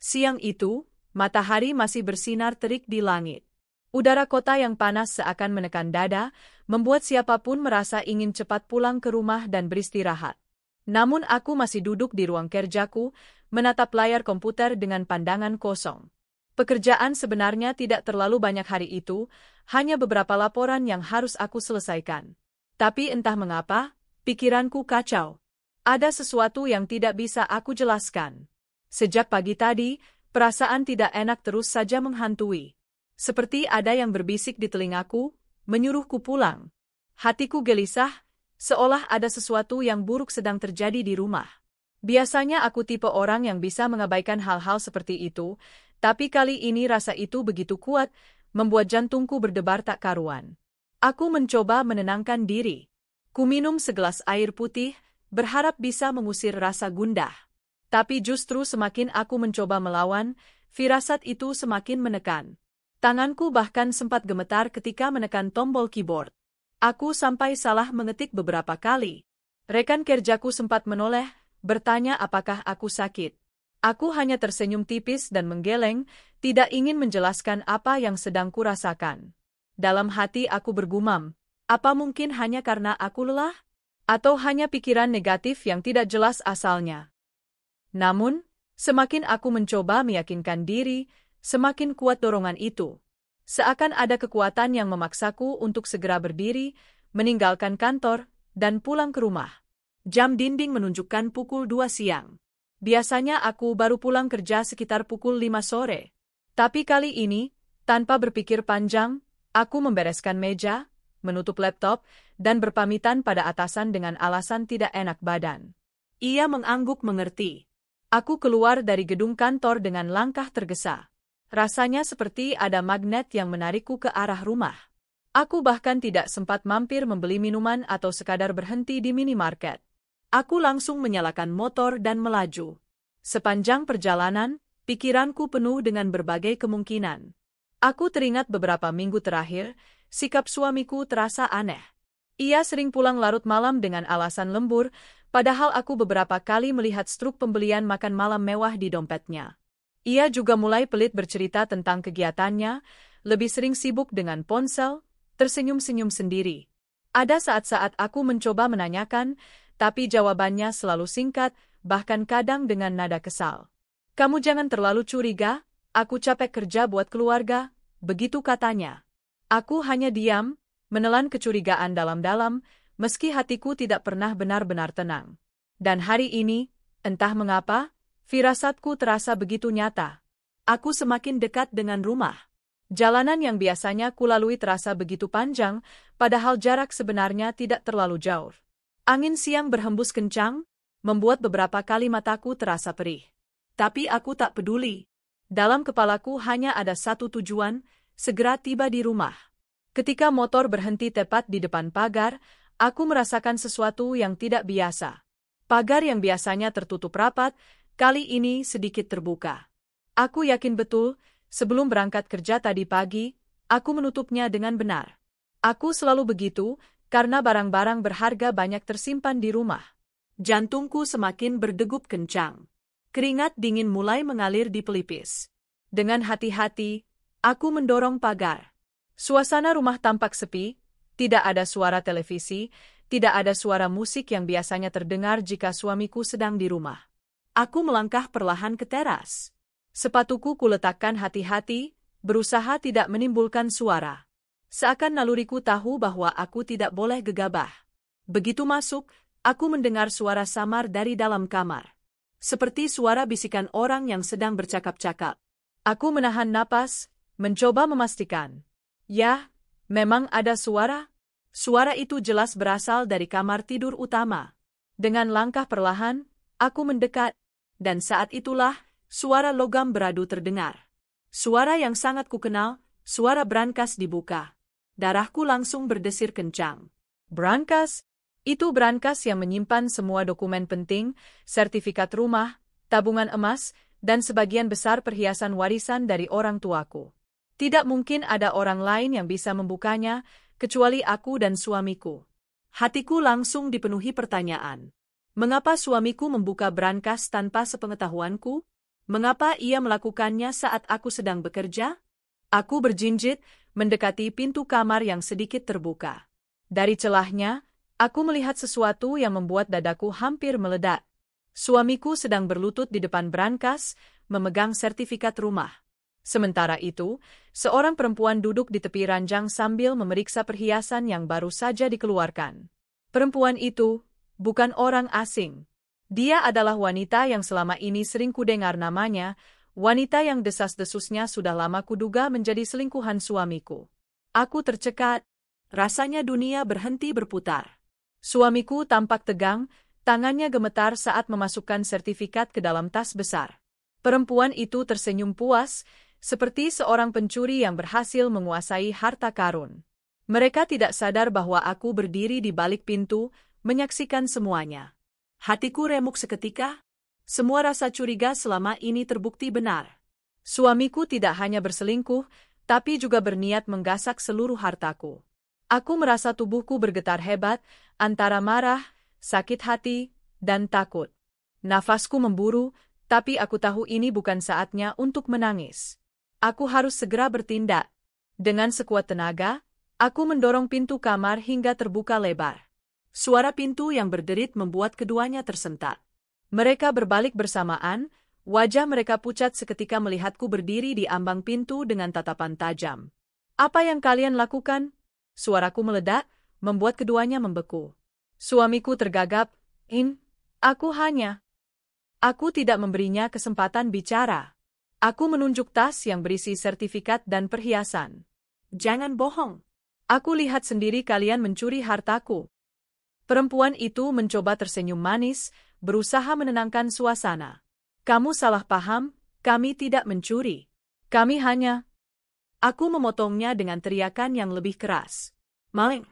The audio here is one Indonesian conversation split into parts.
Siang itu, matahari masih bersinar terik di langit. Udara kota yang panas seakan menekan dada, membuat siapapun merasa ingin cepat pulang ke rumah dan beristirahat. Namun aku masih duduk di ruang kerjaku, menatap layar komputer dengan pandangan kosong. Pekerjaan sebenarnya tidak terlalu banyak hari itu, hanya beberapa laporan yang harus aku selesaikan. Tapi entah mengapa, pikiranku kacau. Ada sesuatu yang tidak bisa aku jelaskan. Sejak pagi tadi, perasaan tidak enak terus saja menghantui. Seperti ada yang berbisik di telingaku, menyuruhku pulang. Hatiku gelisah, seolah ada sesuatu yang buruk sedang terjadi di rumah. Biasanya aku tipe orang yang bisa mengabaikan hal-hal seperti itu, tapi kali ini rasa itu begitu kuat, membuat jantungku berdebar tak karuan. Aku mencoba menenangkan diri. Ku minum segelas air putih, berharap bisa mengusir rasa gundah. Tapi justru semakin aku mencoba melawan, firasat itu semakin menekan. Tanganku bahkan sempat gemetar ketika menekan tombol keyboard. Aku sampai salah mengetik beberapa kali. Rekan kerjaku sempat menoleh, bertanya apakah aku sakit. Aku hanya tersenyum tipis dan menggeleng, tidak ingin menjelaskan apa yang sedang kurasakan. Dalam hati aku bergumam, apa mungkin hanya karena aku lelah? Atau hanya pikiran negatif yang tidak jelas asalnya? Namun, semakin aku mencoba meyakinkan diri, semakin kuat dorongan itu. Seakan ada kekuatan yang memaksaku untuk segera berdiri, meninggalkan kantor, dan pulang ke rumah. Jam dinding menunjukkan pukul 2 siang. Biasanya aku baru pulang kerja sekitar pukul 5 sore. Tapi kali ini, tanpa berpikir panjang, aku membereskan meja, menutup laptop, dan berpamitan pada atasan dengan alasan tidak enak badan. Ia mengangguk mengerti. Aku keluar dari gedung kantor dengan langkah tergesa. Rasanya seperti ada magnet yang menarikku ke arah rumah. Aku bahkan tidak sempat mampir membeli minuman atau sekadar berhenti di minimarket. Aku langsung menyalakan motor dan melaju. Sepanjang perjalanan, pikiranku penuh dengan berbagai kemungkinan. Aku teringat beberapa minggu terakhir, sikap suamiku terasa aneh. Ia sering pulang larut malam dengan alasan lembur, padahal aku beberapa kali melihat struk pembelian makan malam mewah di dompetnya. Ia juga mulai pelit bercerita tentang kegiatannya, lebih sering sibuk dengan ponsel, tersenyum-senyum sendiri. Ada saat-saat aku mencoba menanyakan, tapi jawabannya selalu singkat, bahkan kadang dengan nada kesal. Kamu jangan terlalu curiga, aku capek kerja buat keluarga, begitu katanya. Aku hanya diam, menelan kecurigaan dalam-dalam, meski hatiku tidak pernah benar-benar tenang. Dan hari ini, entah mengapa, firasatku terasa begitu nyata. Aku semakin dekat dengan rumah. Jalanan yang biasanya kulalui terasa begitu panjang, padahal jarak sebenarnya tidak terlalu jauh. Angin siang berhembus kencang, membuat beberapa kali mataku terasa perih. Tapi aku tak peduli. Dalam kepalaku hanya ada satu tujuan, segera tiba di rumah. Ketika motor berhenti tepat di depan pagar, aku merasakan sesuatu yang tidak biasa. Pagar yang biasanya tertutup rapat, kali ini sedikit terbuka. Aku yakin betul, sebelum berangkat kerja tadi pagi, aku menutupnya dengan benar. Aku selalu begitu, karena barang-barang berharga banyak tersimpan di rumah. Jantungku semakin berdegup kencang. Keringat dingin mulai mengalir di pelipis. Dengan hati-hati, aku mendorong pagar. Suasana rumah tampak sepi, tidak ada suara televisi, tidak ada suara musik yang biasanya terdengar jika suamiku sedang di rumah. Aku melangkah perlahan ke teras. Sepatuku kuletakkan hati-hati, berusaha tidak menimbulkan suara. Seakan naluriku tahu bahwa aku tidak boleh gegabah. Begitu masuk, aku mendengar suara samar dari dalam kamar. Seperti suara bisikan orang yang sedang bercakap-cakap. Aku menahan napas, mencoba memastikan. Ya, memang ada suara. Suara itu jelas berasal dari kamar tidur utama. Dengan langkah perlahan, aku mendekat. Dan saat itulah, suara logam beradu terdengar. Suara yang sangat kukenal, suara brankas dibuka. Darahku langsung berdesir kencang. Brankas? Itu brankas yang menyimpan semua dokumen penting, sertifikat rumah, tabungan emas, dan sebagian besar perhiasan warisan dari orang tuaku. Tidak mungkin ada orang lain yang bisa membukanya, kecuali aku dan suamiku. Hatiku langsung dipenuhi pertanyaan. Mengapa suamiku membuka brankas tanpa sepengetahuanku? Mengapa ia melakukannya saat aku sedang bekerja? Aku berjinjit, mendekati pintu kamar yang sedikit terbuka. Dari celahnya, aku melihat sesuatu yang membuat dadaku hampir meledak. Suamiku sedang berlutut di depan brankas, memegang sertifikat rumah. Sementara itu, seorang perempuan duduk di tepi ranjang sambil memeriksa perhiasan yang baru saja dikeluarkan. Perempuan itu bukan orang asing. Dia adalah wanita yang selama ini sering kudengar namanya, wanita yang desas-desusnya sudah lama kuduga menjadi selingkuhan suamiku. Aku tercekat, rasanya dunia berhenti berputar. Suamiku tampak tegang, tangannya gemetar saat memasukkan sertifikat ke dalam tas besar. Perempuan itu tersenyum puas, seperti seorang pencuri yang berhasil menguasai harta karun. Mereka tidak sadar bahwa aku berdiri di balik pintu, menyaksikan semuanya. Hatiku remuk seketika. Semua rasa curiga selama ini terbukti benar. Suamiku tidak hanya berselingkuh, tapi juga berniat menggasak seluruh hartaku. Aku merasa tubuhku bergetar hebat, antara marah, sakit hati, dan takut. Nafasku memburu, tapi aku tahu ini bukan saatnya untuk menangis. Aku harus segera bertindak. Dengan sekuat tenaga, aku mendorong pintu kamar hingga terbuka lebar. Suara pintu yang berderit membuat keduanya tersentak. Mereka berbalik bersamaan, wajah mereka pucat seketika melihatku berdiri di ambang pintu dengan tatapan tajam. "Apa yang kalian lakukan?" Suaraku meledak, membuat keduanya membeku. Suamiku tergagap, Aku tidak memberinya kesempatan bicara. Aku menunjuk tas yang berisi sertifikat dan perhiasan. "Jangan bohong. Aku lihat sendiri kalian mencuri hartaku." Perempuan itu mencoba tersenyum manis, berusaha menenangkan suasana. "Kamu salah paham, kami tidak mencuri. Kami hanya..." Aku memotongnya dengan teriakan yang lebih keras. "Maling!"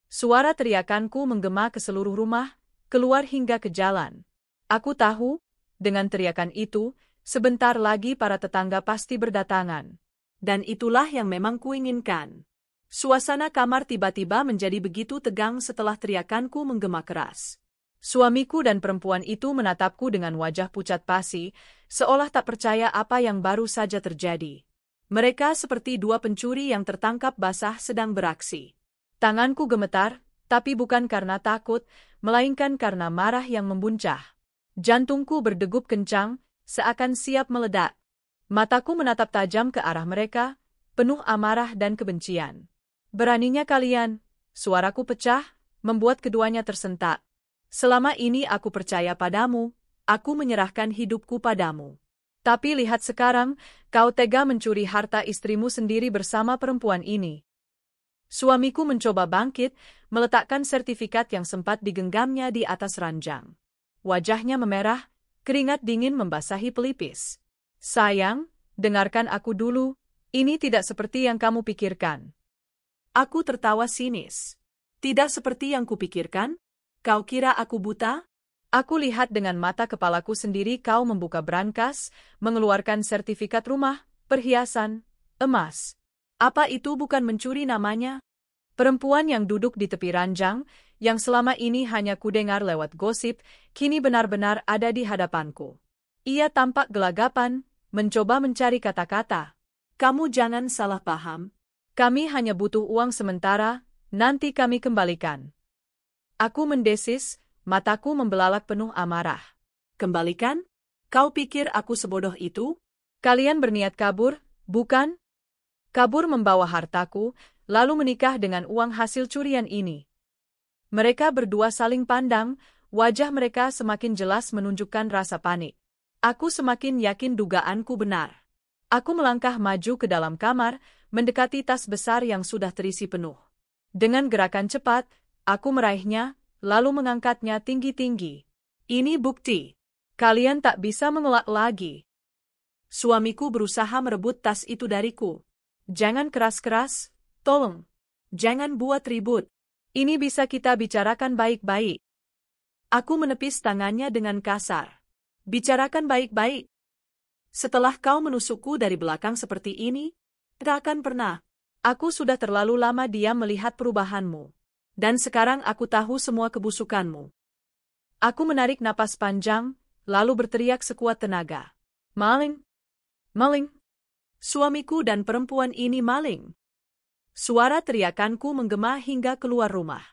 Suara teriakanku menggema ke seluruh rumah, keluar hingga ke jalan. Aku tahu, dengan teriakan itu, sebentar lagi para tetangga pasti berdatangan. Dan itulah yang memang kuinginkan. Suasana kamar tiba-tiba menjadi begitu tegang setelah teriakanku menggema keras. Suamiku dan perempuan itu menatapku dengan wajah pucat pasi, seolah tak percaya apa yang baru saja terjadi. Mereka seperti dua pencuri yang tertangkap basah sedang beraksi. Tanganku gemetar, tapi bukan karena takut, melainkan karena marah yang membuncah. Jantungku berdegup kencang, seakan siap meledak. Mataku menatap tajam ke arah mereka, penuh amarah dan kebencian. "Beraninya kalian!" Suaraku pecah, membuat keduanya tersentak. "Selama ini aku percaya padamu, aku menyerahkan hidupku padamu. Tapi lihat sekarang, kau tega mencuri harta istrimu sendiri bersama perempuan ini." Suamiku mencoba bangkit, meletakkan sertifikat yang sempat digenggamnya di atas ranjang. Wajahnya memerah, keringat dingin membasahi pelipis. "Sayang, dengarkan aku dulu, ini tidak seperti yang kamu pikirkan." Aku tertawa sinis. "Tidak seperti yang kupikirkan? Kau kira aku buta?" Aku lihat dengan mata kepalaku sendiri kau membuka brankas, mengeluarkan sertifikat rumah, perhiasan, emas. Apa itu bukan mencuri namanya? Perempuan yang duduk di tepi ranjang, yang selama ini hanya kudengar lewat gosip, kini benar-benar ada di hadapanku. Ia tampak gelagapan, mencoba mencari kata-kata. "Kamu jangan salah paham. Kami hanya butuh uang sementara, nanti kami kembalikan." Aku mendesis, mataku membelalak penuh amarah. "Kembalikan? Kau pikir aku sebodoh itu? Kalian berniat kabur, bukan? Kabur membawa hartaku, lalu menikah dengan uang hasil curian ini." Mereka berdua saling pandang, wajah mereka semakin jelas menunjukkan rasa panik. Aku semakin yakin dugaanku benar. Aku melangkah maju ke dalam kamar, mendekati tas besar yang sudah terisi penuh. Dengan gerakan cepat, aku meraihnya, lalu mengangkatnya tinggi-tinggi. "Ini bukti. Kalian tak bisa mengelak lagi." Suamiku berusaha merebut tas itu dariku. "Jangan keras-keras, tolong. Jangan buat ribut. Ini bisa kita bicarakan baik-baik." Aku menepis tangannya dengan kasar. "Bicarakan baik-baik. Setelah kau menusukku dari belakang seperti ini, tak akan pernah. Aku sudah terlalu lama diam melihat perubahanmu. Dan sekarang aku tahu semua kebusukanmu." Aku menarik napas panjang, lalu berteriak sekuat tenaga. Maling! Maling! Suamiku dan perempuan ini maling. Suara teriakanku menggema hingga keluar rumah.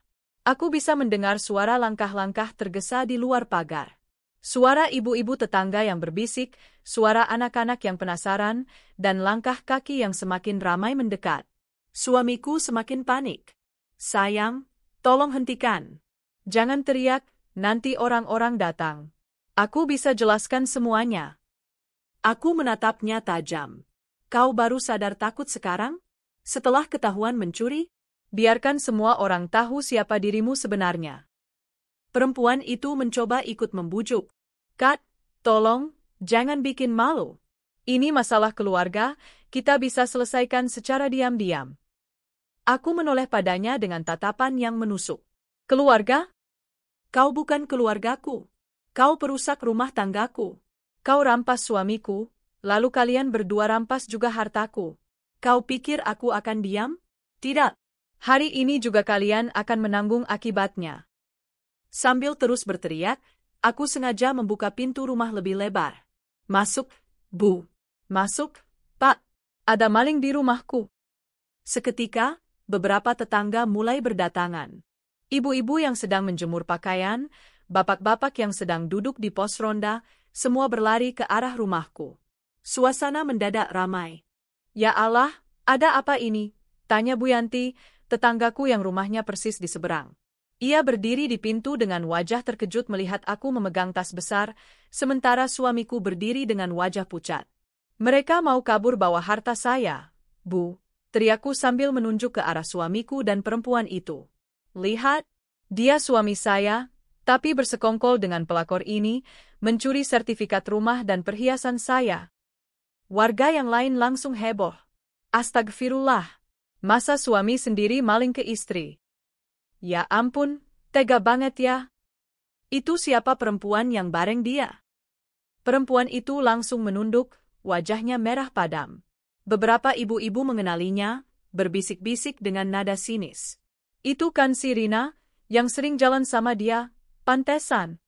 Aku bisa mendengar suara langkah-langkah tergesa di luar pagar. Suara ibu-ibu tetangga yang berbisik, suara anak-anak yang penasaran, dan langkah kaki yang semakin ramai mendekat. Suamiku semakin panik. Sayang, tolong hentikan. Jangan teriak, nanti orang-orang datang. Aku bisa jelaskan semuanya. Aku menatapnya tajam. Kau baru sadar takut sekarang? Setelah ketahuan mencuri? Biarkan semua orang tahu siapa dirimu sebenarnya. Perempuan itu mencoba ikut membujuk. Kat, tolong, jangan bikin malu. Ini masalah keluarga, kita bisa selesaikan secara diam-diam. Aku menoleh padanya dengan tatapan yang menusuk. Keluarga? Kau bukan keluargaku. Kau perusak rumah tanggaku. Kau rampas suamiku, lalu kalian berdua rampas juga hartaku. Kau pikir aku akan diam? Tidak. Hari ini juga kalian akan menanggung akibatnya. Sambil terus berteriak, aku sengaja membuka pintu rumah lebih lebar. Masuk, Bu. Masuk, Pak. Ada maling di rumahku. Seketika, beberapa tetangga mulai berdatangan. Ibu-ibu yang sedang menjemur pakaian, bapak-bapak yang sedang duduk di pos ronda, semua berlari ke arah rumahku. Suasana mendadak ramai. Ya Allah, ada apa ini? Tanya Bu Yanti, tetanggaku yang rumahnya persis di seberang. Ia berdiri di pintu dengan wajah terkejut melihat aku memegang tas besar, sementara suamiku berdiri dengan wajah pucat. Mereka mau kabur bawa harta saya, Bu, teriakku sambil menunjuk ke arah suamiku dan perempuan itu. Lihat, dia suami saya, tapi bersekongkol dengan pelakor ini, mencuri sertifikat rumah dan perhiasan saya. Warga yang lain langsung heboh. Astagfirullah, masa suami sendiri maling ke istri? Ya ampun, tega banget ya. Itu siapa perempuan yang bareng dia? Perempuan itu langsung menunduk, wajahnya merah padam. Beberapa ibu-ibu mengenalinya, berbisik-bisik dengan nada sinis. Itu kan si Rina, yang sering jalan sama dia, pantesan.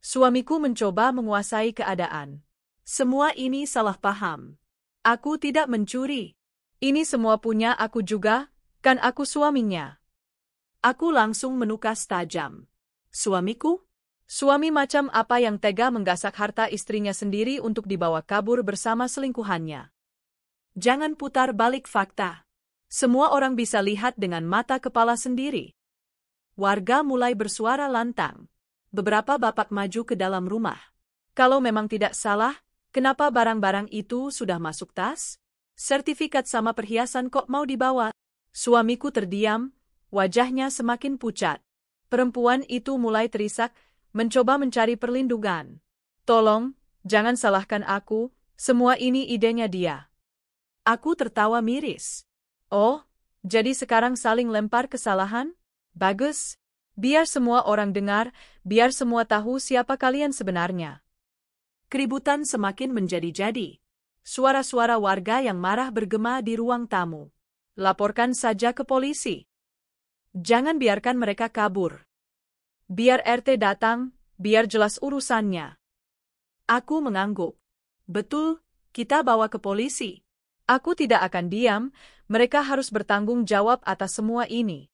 Suamiku mencoba menguasai keadaan. Semua ini salah paham. Aku tidak mencuri. Ini semua punya aku juga, kan aku suaminya. Aku langsung menukas tajam. Suamiku? Suami macam apa yang tega menggasak harta istrinya sendiri untuk dibawa kabur bersama selingkuhannya? Jangan putar balik fakta. Semua orang bisa lihat dengan mata kepala sendiri. Warga mulai bersuara lantang. Beberapa bapak maju ke dalam rumah. Kalau memang tidak salah, kenapa barang-barang itu sudah masuk tas? Sertifikat sama perhiasan kok mau dibawa? Suamiku terdiam, wajahnya semakin pucat. Perempuan itu mulai terisak, mencoba mencari perlindungan. Tolong, jangan salahkan aku, semua ini idenya dia. Aku tertawa miris. Oh, jadi sekarang saling lempar kesalahan? Bagus. Biar semua orang dengar, biar semua tahu siapa kalian sebenarnya. Keributan semakin menjadi-jadi. Suara-suara warga yang marah bergema di ruang tamu. Laporkan saja ke polisi. Jangan biarkan mereka kabur. Biar RT datang, biar jelas urusannya. Aku mengangguk. Betul, kita bawa ke polisi. Aku tidak akan diam, mereka harus bertanggung jawab atas semua ini.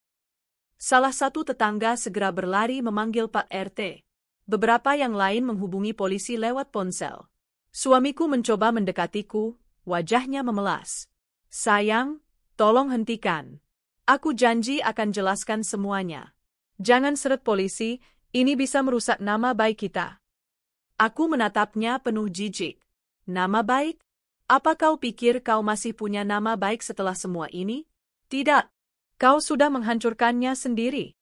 Salah satu tetangga segera berlari memanggil Pak RT. Beberapa yang lain menghubungi polisi lewat ponsel. Suamiku mencoba mendekatiku, wajahnya memelas. Sayang, tolong hentikan. Aku janji akan jelaskan semuanya. Jangan seret polisi, ini bisa merusak nama baik kita. Aku menatapnya penuh jijik. Nama baik? Apa kau pikir kau masih punya nama baik setelah semua ini? Tidak. Kau sudah menghancurkannya sendiri.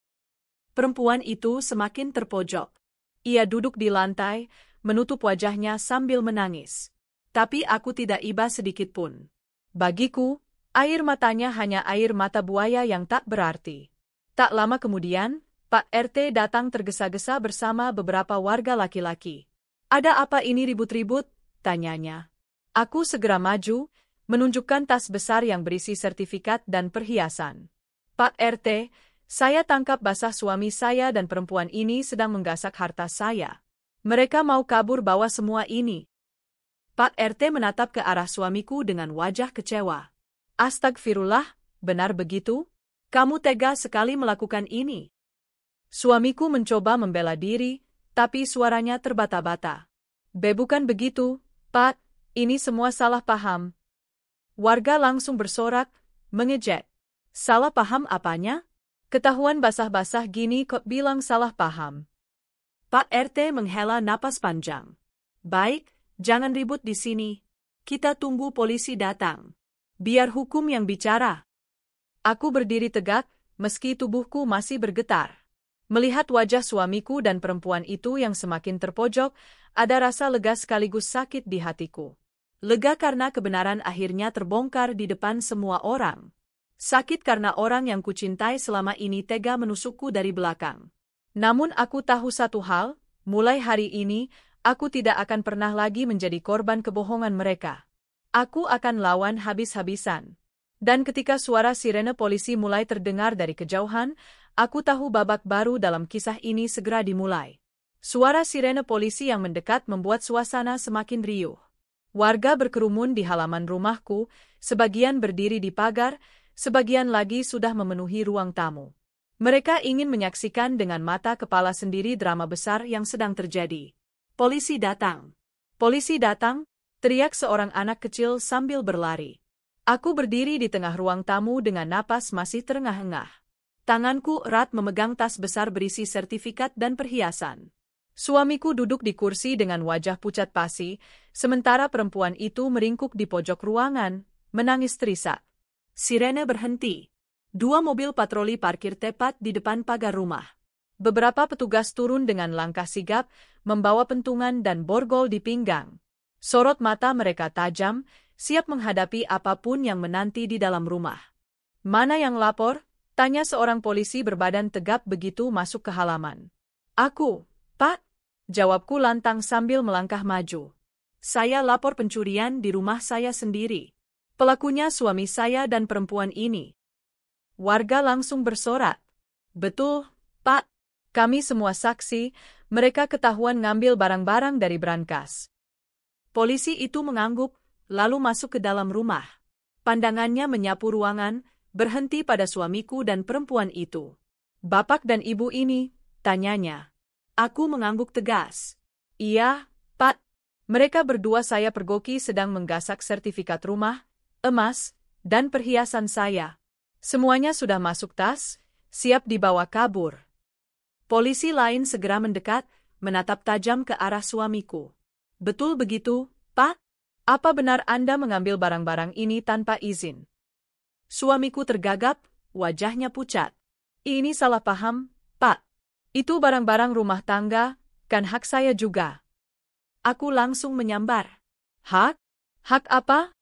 Perempuan itu semakin terpojok. Ia duduk di lantai, menutup wajahnya sambil menangis. Tapi aku tidak iba sedikitpun. Bagiku, air matanya hanya air mata buaya yang tak berarti. Tak lama kemudian, Pak RT datang tergesa-gesa bersama beberapa warga laki-laki. Ada apa ini ribut-ribut? Tanyanya. Aku segera maju, menunjukkan tas besar yang berisi sertifikat dan perhiasan. Pak RT, saya tangkap basah suami saya dan perempuan ini sedang menggasak harta saya. Mereka mau kabur bawa semua ini. Pak RT menatap ke arah suamiku dengan wajah kecewa. Astagfirullah, benar begitu? Kamu tega sekali melakukan ini. Suamiku mencoba membela diri, tapi suaranya terbata-bata. Bukan begitu, Pak, ini semua salah paham. Warga langsung bersorak, mengejek. Salah paham apanya? Ketahuan basah-basah gini kok bilang salah paham. Pak RT menghela napas panjang. Baik, jangan ribut di sini. Kita tunggu polisi datang. Biar hukum yang bicara. Aku berdiri tegak, meski tubuhku masih bergetar. Melihat wajah suamiku dan perempuan itu yang semakin terpojok, ada rasa lega sekaligus sakit di hatiku. Lega karena kebenaran akhirnya terbongkar di depan semua orang. Sakit karena orang yang kucintai selama ini tega menusukku dari belakang. Namun aku tahu satu hal, mulai hari ini, aku tidak akan pernah lagi menjadi korban kebohongan mereka. Aku akan lawan habis-habisan. Dan ketika suara sirene polisi mulai terdengar dari kejauhan, aku tahu babak baru dalam kisah ini segera dimulai. Suara sirene polisi yang mendekat membuat suasana semakin riuh. Warga berkerumun di halaman rumahku, sebagian berdiri di pagar, sebagian lagi sudah memenuhi ruang tamu. Mereka ingin menyaksikan dengan mata kepala sendiri drama besar yang sedang terjadi. Polisi datang! Polisi datang! Teriak seorang anak kecil sambil berlari. Aku berdiri di tengah ruang tamu dengan napas masih terengah-engah. Tanganku erat memegang tas besar berisi sertifikat dan perhiasan. Suamiku duduk di kursi dengan wajah pucat pasi, sementara perempuan itu meringkuk di pojok ruangan, menangis terisak. Sirene berhenti. 2 mobil patroli parkir tepat di depan pagar rumah. Beberapa petugas turun dengan langkah sigap, membawa pentungan dan borgol di pinggang. Sorot mata mereka tajam, siap menghadapi apapun yang menanti di dalam rumah. Mana yang lapor? Tanya seorang polisi berbadan tegap begitu masuk ke halaman. Aku, Pak. Jawabku lantang sambil melangkah maju. Saya lapor pencurian di rumah saya sendiri. Pelakunya suami saya dan perempuan ini. Warga langsung bersorak. Betul, Pak. Kami semua saksi, mereka ketahuan ngambil barang-barang dari brankas. Polisi itu mengangguk, lalu masuk ke dalam rumah. Pandangannya menyapu ruangan, berhenti pada suamiku dan perempuan itu. Bapak dan ibu ini, tanyanya. Aku mengangguk tegas. Iya, Pak. Mereka berdua saya pergoki sedang menggasak sertifikat rumah, emas, dan perhiasan saya. Semuanya sudah masuk tas, siap dibawa kabur. Polisi lain segera mendekat, menatap tajam ke arah suamiku. Betul begitu, Pak? Apa benar Anda mengambil barang-barang ini tanpa izin? Suamiku tergagap, wajahnya pucat. Ini salah paham, Pak. Itu barang-barang rumah tangga, kan hak saya juga. Aku langsung menyambar. Hak? Hak apa?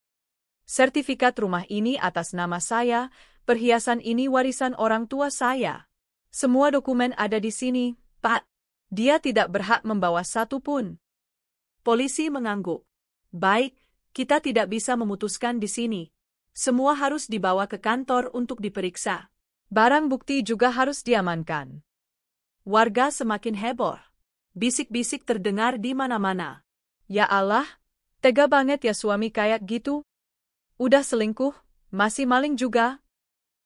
Sertifikat rumah ini atas nama saya, perhiasan ini warisan orang tua saya. Semua dokumen ada di sini, Pak. Dia tidak berhak membawa satu pun. Polisi mengangguk. Baik, kita tidak bisa memutuskan di sini. Semua harus dibawa ke kantor untuk diperiksa. Barang bukti juga harus diamankan. Warga semakin heboh. Bisik-bisik terdengar di mana-mana. Ya Allah, tega banget ya suami kayak gitu. Udah selingkuh, masih maling juga.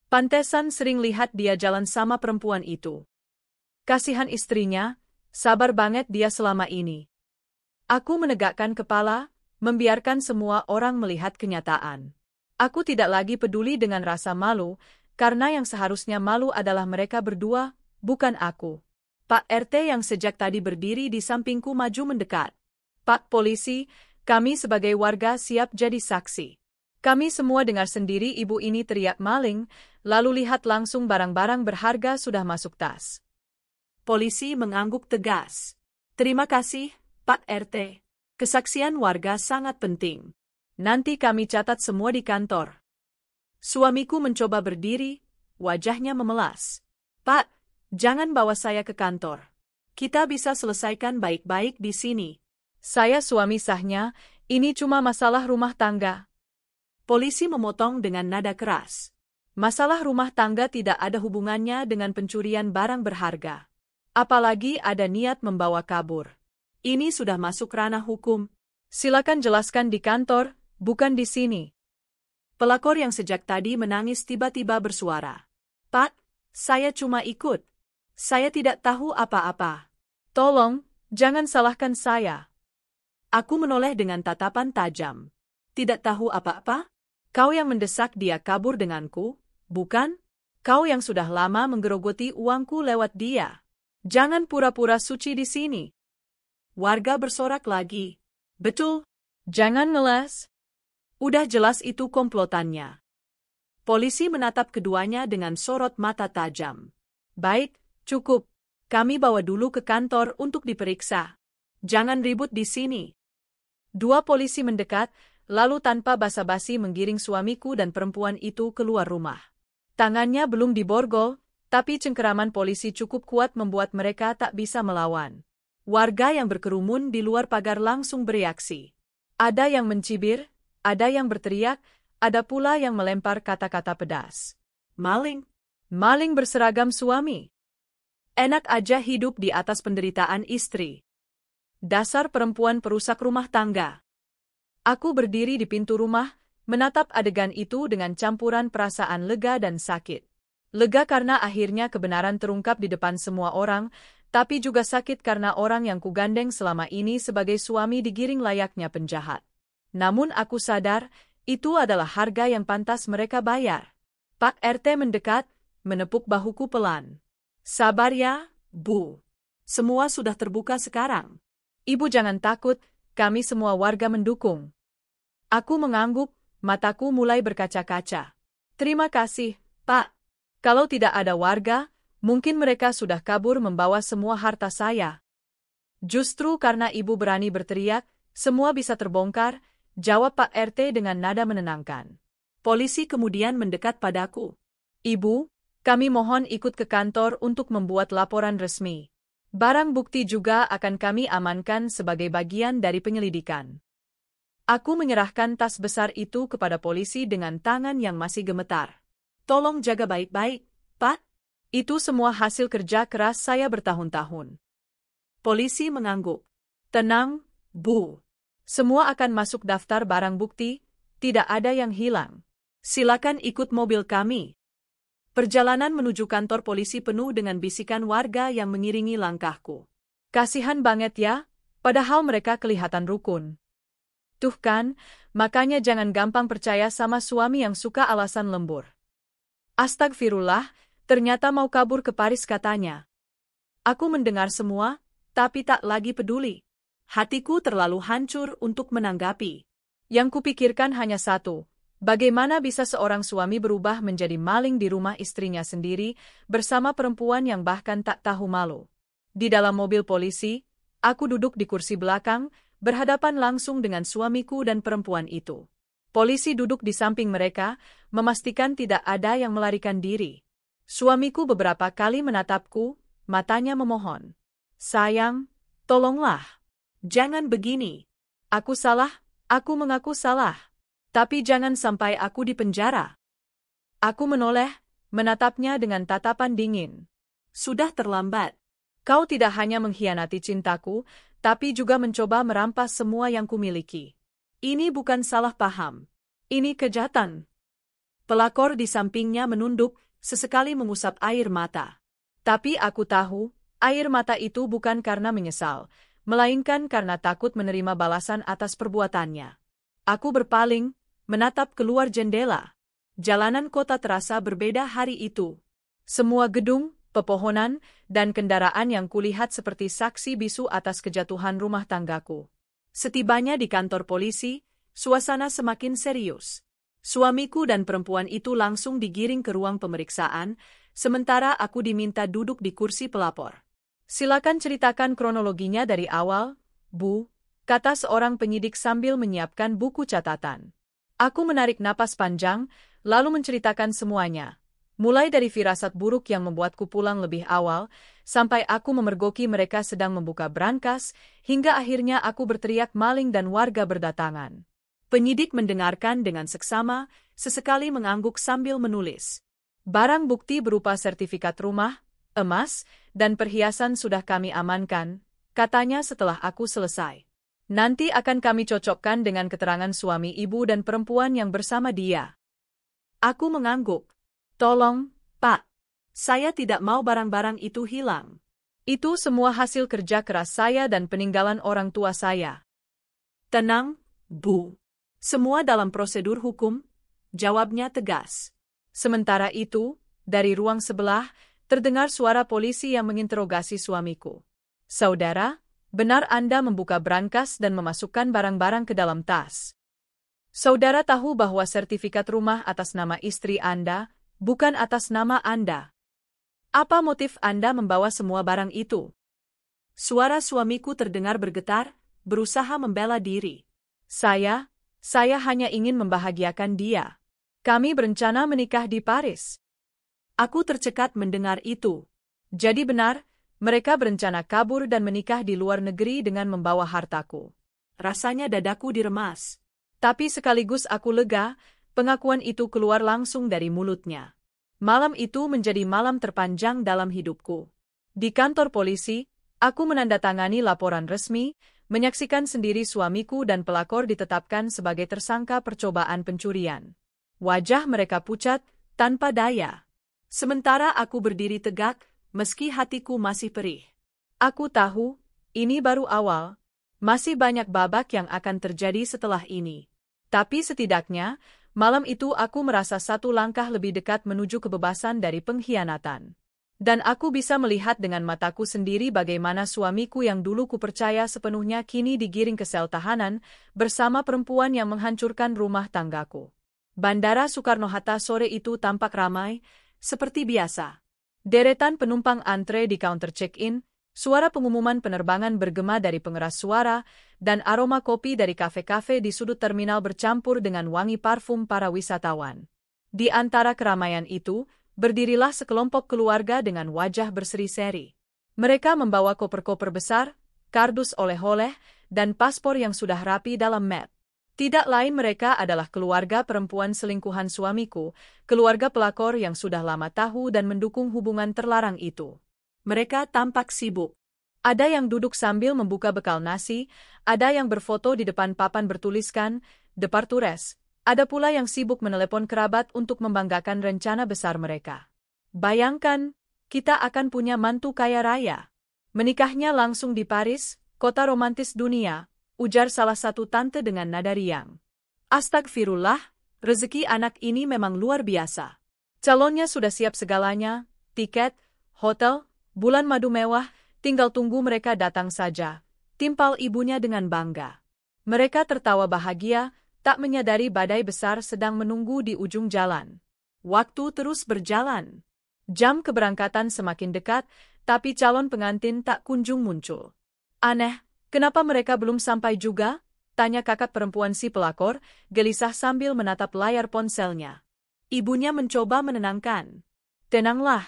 Pantesan sering lihat dia jalan sama perempuan itu. Kasihan istrinya, sabar banget dia selama ini. Aku menegakkan kepala, membiarkan semua orang melihat kenyataan. Aku tidak lagi peduli dengan rasa malu, karena yang seharusnya malu adalah mereka berdua, bukan aku. Pak RT yang sejak tadi berdiri di sampingku maju mendekat. Pak polisi, kami sebagai warga siap jadi saksi. Kami semua dengar sendiri ibu ini teriak maling, lalu lihat langsung barang-barang berharga sudah masuk tas. Polisi mengangguk tegas. Terima kasih, Pak RT. Kesaksian warga sangat penting. Nanti kami catat semua di kantor. Suamiku mencoba berdiri, wajahnya memelas. Pak, jangan bawa saya ke kantor. Kita bisa selesaikan baik-baik di sini. Saya suami sahnya, ini cuma masalah rumah tangga. Polisi memotong dengan nada keras. Masalah rumah tangga tidak ada hubungannya dengan pencurian barang berharga. Apalagi ada niat membawa kabur. Ini sudah masuk ranah hukum. Silakan jelaskan di kantor, bukan di sini. Pelakor yang sejak tadi menangis tiba-tiba bersuara. Pak, saya cuma ikut. Saya tidak tahu apa-apa. Tolong, jangan salahkan saya. Aku menoleh dengan tatapan tajam. Tidak tahu apa-apa? Kau yang mendesak dia kabur denganku, bukan? Kau yang sudah lama menggerogoti uangku lewat dia. Jangan pura-pura suci di sini. Warga bersorak lagi. Betul. Jangan ngeles. Udah jelas itu komplotannya. Polisi menatap keduanya dengan sorot mata tajam. Baik, cukup. Kami bawa dulu ke kantor untuk diperiksa. Jangan ribut di sini. Dua polisi mendekat, lalu tanpa basa-basi menggiring suamiku dan perempuan itu keluar rumah. Tangannya belum diborgol, tapi cengkeraman polisi cukup kuat membuat mereka tak bisa melawan. Warga yang berkerumun di luar pagar langsung bereaksi. Ada yang mencibir, ada yang berteriak, ada pula yang melempar kata-kata pedas. Maling. Maling berseragam suami. Enak aja hidup di atas penderitaan istri. Dasar perempuan perusak rumah tangga. Aku berdiri di pintu rumah, menatap adegan itu dengan campuran perasaan lega dan sakit. Lega karena akhirnya kebenaran terungkap di depan semua orang, tapi juga sakit karena orang yang kugandeng selama ini sebagai suami digiring layaknya penjahat. Namun aku sadar, itu adalah harga yang pantas mereka bayar. Pak RT mendekat, menepuk bahuku pelan. Sabar ya, Bu. Semua sudah terbuka sekarang. Ibu jangan takut, kami semua warga mendukung. Aku mengangguk, mataku mulai berkaca-kaca. Terima kasih, Pak. Kalau tidak ada warga, mungkin mereka sudah kabur membawa semua harta saya. Justru karena ibu berani berteriak, semua bisa terbongkar, jawab Pak RT dengan nada menenangkan. Polisi kemudian mendekat padaku. Ibu, kami mohon ikut ke kantor untuk membuat laporan resmi. Barang bukti juga akan kami amankan sebagai bagian dari penyelidikan. Aku menyerahkan tas besar itu kepada polisi dengan tangan yang masih gemetar. Tolong jaga baik-baik, Pak. Itu semua hasil kerja keras saya bertahun-tahun. Polisi mengangguk. Tenang, Bu. Semua akan masuk daftar barang bukti, tidak ada yang hilang. Silakan ikut mobil kami. Perjalanan menuju kantor polisi penuh dengan bisikan warga yang mengiringi langkahku. Kasihan banget ya, padahal mereka kelihatan rukun. Tuh kan, makanya jangan gampang percaya sama suami yang suka alasan lembur. Astagfirullah, ternyata mau kabur ke Paris katanya. Aku mendengar semua, tapi tak lagi peduli. Hatiku terlalu hancur untuk menanggapi. Yang kupikirkan hanya satu. Bagaimana bisa seorang suami berubah menjadi maling di rumah istrinya sendiri bersama perempuan yang bahkan tak tahu malu? Di dalam mobil polisi, aku duduk di kursi belakang, berhadapan langsung dengan suamiku dan perempuan itu. Polisi duduk di samping mereka, memastikan tidak ada yang melarikan diri. Suamiku beberapa kali menatapku, matanya memohon. Sayang, tolonglah. Jangan begini. Aku salah, aku mengaku salah. Tapi jangan sampai aku dipenjara. Aku menoleh, menatapnya dengan tatapan dingin. Sudah terlambat. Kau tidak hanya mengkhianati cintaku, tapi juga mencoba merampas semua yang kumiliki. Ini bukan salah paham. Ini kejahatan. Pelakor di sampingnya menunduk, sesekali mengusap air mata. Tapi aku tahu, air mata itu bukan karena menyesal, melainkan karena takut menerima balasan atas perbuatannya. Aku berpaling, menatap keluar jendela. Jalanan kota terasa berbeda hari itu. Semua gedung, pepohonan, dan kendaraan yang kulihat seperti saksi bisu atas kejatuhan rumah tanggaku. Setibanya di kantor polisi, suasana semakin serius. Suamiku dan perempuan itu langsung digiring ke ruang pemeriksaan, sementara aku diminta duduk di kursi pelapor. Silakan ceritakan kronologinya dari awal, Bu, kata seorang penyidik sambil menyiapkan buku catatan. Aku menarik napas panjang, lalu menceritakan semuanya. Mulai dari firasat buruk yang membuatku pulang lebih awal, sampai aku memergoki mereka sedang membuka brankas, hingga akhirnya aku berteriak maling dan warga berdatangan. Penyidik mendengarkan dengan seksama, sesekali mengangguk sambil menulis. Barang bukti berupa sertifikat rumah, emas, dan perhiasan sudah kami amankan, katanya setelah aku selesai. Nanti akan kami cocokkan dengan keterangan suami ibu dan perempuan yang bersama dia. Aku mengangguk. Tolong, Pak. Saya tidak mau barang-barang itu hilang. Itu semua hasil kerja keras saya dan peninggalan orang tua saya. Tenang, Bu. Semua dalam prosedur hukum, jawabnya tegas. Sementara itu, dari ruang sebelah, terdengar suara polisi yang menginterogasi suamiku. Saudara, benar Anda membuka brankas dan memasukkan barang-barang ke dalam tas. Saudara tahu bahwa sertifikat rumah atas nama istri Anda, bukan atas nama Anda. Apa motif Anda membawa semua barang itu? Suara suamiku terdengar bergetar, berusaha membela diri. Saya hanya ingin membahagiakan dia. Kami berencana menikah di Paris. Aku tercekat mendengar itu. Jadi benar, mereka berencana kabur dan menikah di luar negeri dengan membawa hartaku. Rasanya dadaku diremas. Tapi sekaligus aku lega, pengakuan itu keluar langsung dari mulutnya. Malam itu menjadi malam terpanjang dalam hidupku. Di kantor polisi, aku menandatangani laporan resmi, menyaksikan sendiri suamiku dan pelakor ditetapkan sebagai tersangka percobaan pencurian. Wajah mereka pucat, tanpa daya. Sementara aku berdiri tegak, meski hatiku masih perih. Aku tahu, ini baru awal. Masih banyak babak yang akan terjadi setelah ini. Tapi setidaknya, malam itu aku merasa satu langkah lebih dekat menuju kebebasan dari pengkhianatan. Dan aku bisa melihat dengan mataku sendiri bagaimana suamiku yang dulu kupercaya sepenuhnya kini digiring ke sel tahanan bersama perempuan yang menghancurkan rumah tanggaku. Bandara Soekarno-Hatta sore itu tampak ramai, seperti biasa. Deretan penumpang antre di counter check-in, suara pengumuman penerbangan bergema dari pengeras suara, dan aroma kopi dari kafe-kafe di sudut terminal bercampur dengan wangi parfum para wisatawan. Di antara keramaian itu, berdirilah sekelompok keluarga dengan wajah berseri-seri. Mereka membawa koper-koper besar, kardus oleh-oleh, dan paspor yang sudah rapi dalam map. Tidak lain mereka adalah keluarga perempuan selingkuhan suamiku, keluarga pelakor yang sudah lama tahu dan mendukung hubungan terlarang itu. Mereka tampak sibuk. Ada yang duduk sambil membuka bekal nasi, ada yang berfoto di depan papan bertuliskan, "De Partures." Ada pula yang sibuk menelepon kerabat untuk membanggakan rencana besar mereka. Bayangkan, kita akan punya mantu kaya raya. Menikahnya langsung di Paris, kota romantis dunia, ujar salah satu tante dengan nada riang. Astagfirullah, rezeki anak ini memang luar biasa. Calonnya sudah siap segalanya, tiket, hotel, bulan madu mewah, tinggal tunggu mereka datang saja, timpal ibunya dengan bangga. Mereka tertawa bahagia, tak menyadari badai besar sedang menunggu di ujung jalan. Waktu terus berjalan. Jam keberangkatan semakin dekat, tapi calon pengantin tak kunjung muncul. Aneh, kenapa mereka belum sampai juga? Tanya kakak perempuan si pelakor, gelisah sambil menatap layar ponselnya. Ibunya mencoba menenangkan. Tenanglah,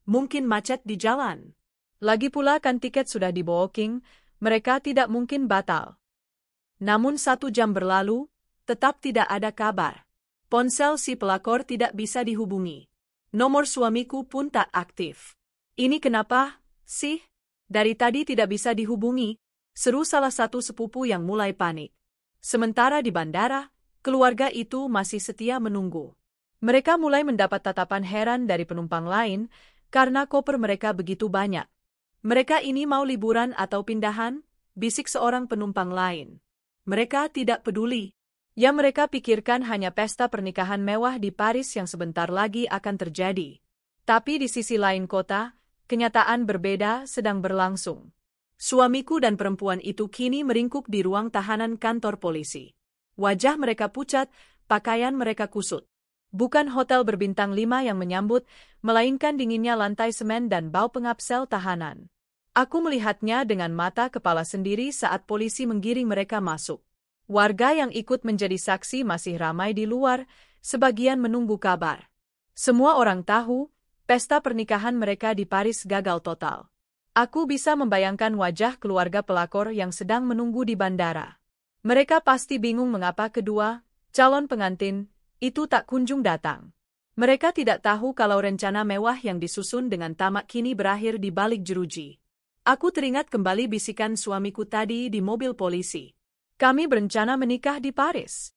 mungkin macet di jalan. Lagi pula kan tiket sudah di-booking, mereka tidak mungkin batal. Namun 1 jam berlalu, tetap tidak ada kabar. Ponsel si pelakor tidak bisa dihubungi. Nomor suamiku pun tak aktif. Ini kenapa, sih? Dari tadi tidak bisa dihubungi, seru salah satu sepupu yang mulai panik. Sementara di bandara, keluarga itu masih setia menunggu. Mereka mulai mendapat tatapan heran dari penumpang lain, karena koper mereka begitu banyak. Mereka ini mau liburan atau pindahan? Bisik seorang penumpang lain. Mereka tidak peduli. Yang mereka pikirkan hanya pesta pernikahan mewah di Paris yang sebentar lagi akan terjadi. Tapi di sisi lain kota, kenyataan berbeda sedang berlangsung. Suamiku dan perempuan itu kini meringkuk di ruang tahanan kantor polisi. Wajah mereka pucat, pakaian mereka kusut. Bukan hotel berbintang 5 yang menyambut, melainkan dinginnya lantai semen dan bau pengap sel tahanan. Aku melihatnya dengan mata kepala sendiri saat polisi menggiring mereka masuk. Warga yang ikut menjadi saksi masih ramai di luar, sebagian menunggu kabar. Semua orang tahu, pesta pernikahan mereka di Paris gagal total. Aku bisa membayangkan wajah keluarga pelakor yang sedang menunggu di bandara. Mereka pasti bingung mengapa kedua calon pengantin itu tak kunjung datang. Mereka tidak tahu kalau rencana mewah yang disusun dengan tamak kini berakhir di balik jeruji. Aku teringat kembali bisikan suamiku tadi di mobil polisi. Kami berencana menikah di Paris.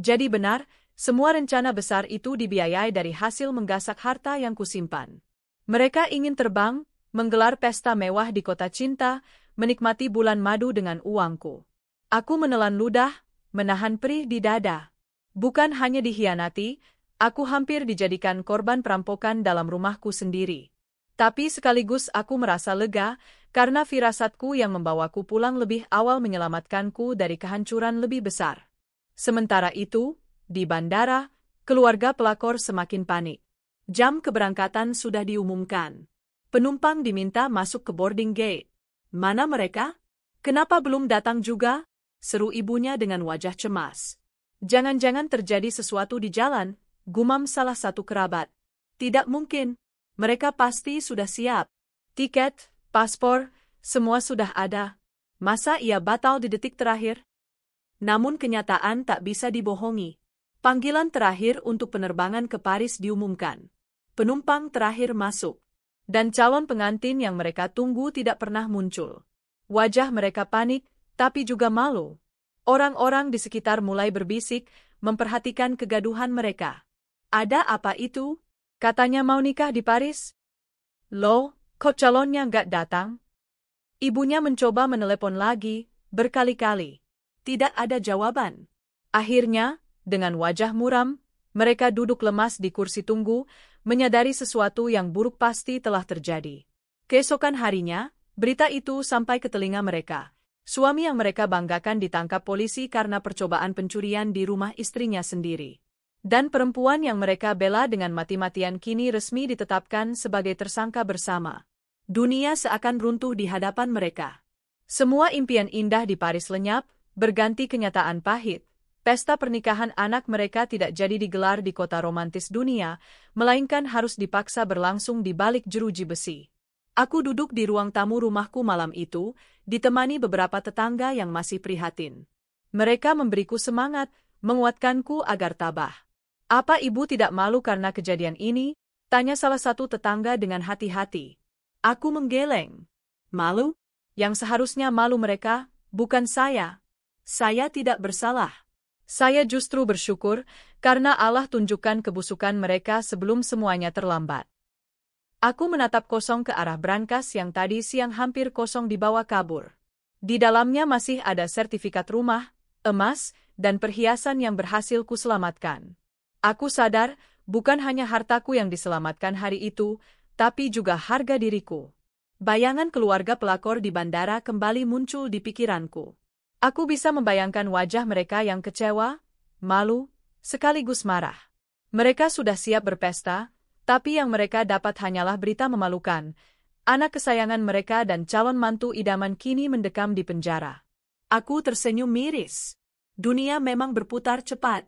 Jadi benar, semua rencana besar itu dibiayai dari hasil menggasak harta yang kusimpan. Mereka ingin terbang, menggelar pesta mewah di kota cinta, menikmati bulan madu dengan uangku. Aku menelan ludah, menahan perih di dada. Bukan hanya dikhianati, aku hampir dijadikan korban perampokan dalam rumahku sendiri. Tapi sekaligus aku merasa lega, karena firasatku yang membawaku pulang lebih awal menyelamatkanku dari kehancuran lebih besar. Sementara itu, di bandara, keluarga pelakor semakin panik. Jam keberangkatan sudah diumumkan. Penumpang diminta masuk ke boarding gate. Mana mereka? Kenapa belum datang juga? Seru ibunya dengan wajah cemas. Jangan-jangan terjadi sesuatu di jalan, gumam salah satu kerabat. Tidak mungkin. Mereka pasti sudah siap. Tiket, paspor, semua sudah ada. Masa ia batal di detik terakhir? Namun kenyataan tak bisa dibohongi. Panggilan terakhir untuk penerbangan ke Paris diumumkan. Penumpang terakhir masuk. Dan calon pengantin yang mereka tunggu tidak pernah muncul. Wajah mereka panik, tapi juga malu. Orang-orang di sekitar mulai berbisik, memperhatikan kegaduhan mereka. Ada apa itu? Katanya mau nikah di Paris? Loh, kok calonnya nggak datang? Ibunya mencoba menelepon lagi, berkali-kali. Tidak ada jawaban. Akhirnya, dengan wajah muram, mereka duduk lemas di kursi tunggu, menyadari sesuatu yang buruk pasti telah terjadi. Keesokan harinya, berita itu sampai ke telinga mereka. Suami yang mereka banggakan ditangkap polisi karena percobaan pencurian di rumah istrinya sendiri. Dan perempuan yang mereka bela dengan mati-matian kini resmi ditetapkan sebagai tersangka bersama. Dunia seakan runtuh di hadapan mereka. Semua impian indah di Paris lenyap, berganti kenyataan pahit. Pesta pernikahan anak mereka tidak jadi digelar di kota romantis dunia, melainkan harus dipaksa berlangsung di balik jeruji besi. Aku duduk di ruang tamu rumahku malam itu, ditemani beberapa tetangga yang masih prihatin. Mereka memberiku semangat, menguatkanku agar tabah. Apa ibu tidak malu karena kejadian ini? Tanya salah satu tetangga dengan hati-hati. Aku menggeleng. Malu? Yang seharusnya malu mereka, bukan saya. Saya tidak bersalah. Saya justru bersyukur, karena Allah tunjukkan kebusukan mereka sebelum semuanya terlambat. Aku menatap kosong ke arah brankas yang tadi siang hampir kosong dibawa kabur. Di dalamnya masih ada sertifikat rumah, emas, dan perhiasan yang berhasil kuselamatkan. Aku sadar, bukan hanya hartaku yang diselamatkan hari itu, tapi juga harga diriku. Bayangan keluarga pelakor di bandara kembali muncul di pikiranku. Aku bisa membayangkan wajah mereka yang kecewa, malu, sekaligus marah. Mereka sudah siap berpesta, tapi yang mereka dapat hanyalah berita memalukan. Anak kesayangan mereka dan calon mantu idaman kini mendekam di penjara. Aku tersenyum miris. Dunia memang berputar cepat.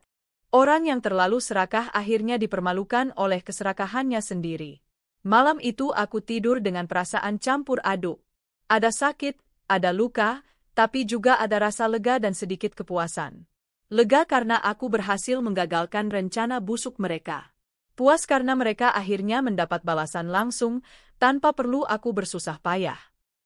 Orang yang terlalu serakah akhirnya dipermalukan oleh keserakahannya sendiri. Malam itu aku tidur dengan perasaan campur aduk. Ada sakit, ada luka, tapi juga ada rasa lega dan sedikit kepuasan. Lega karena aku berhasil menggagalkan rencana busuk mereka. Puas karena mereka akhirnya mendapat balasan langsung, tanpa perlu aku bersusah payah.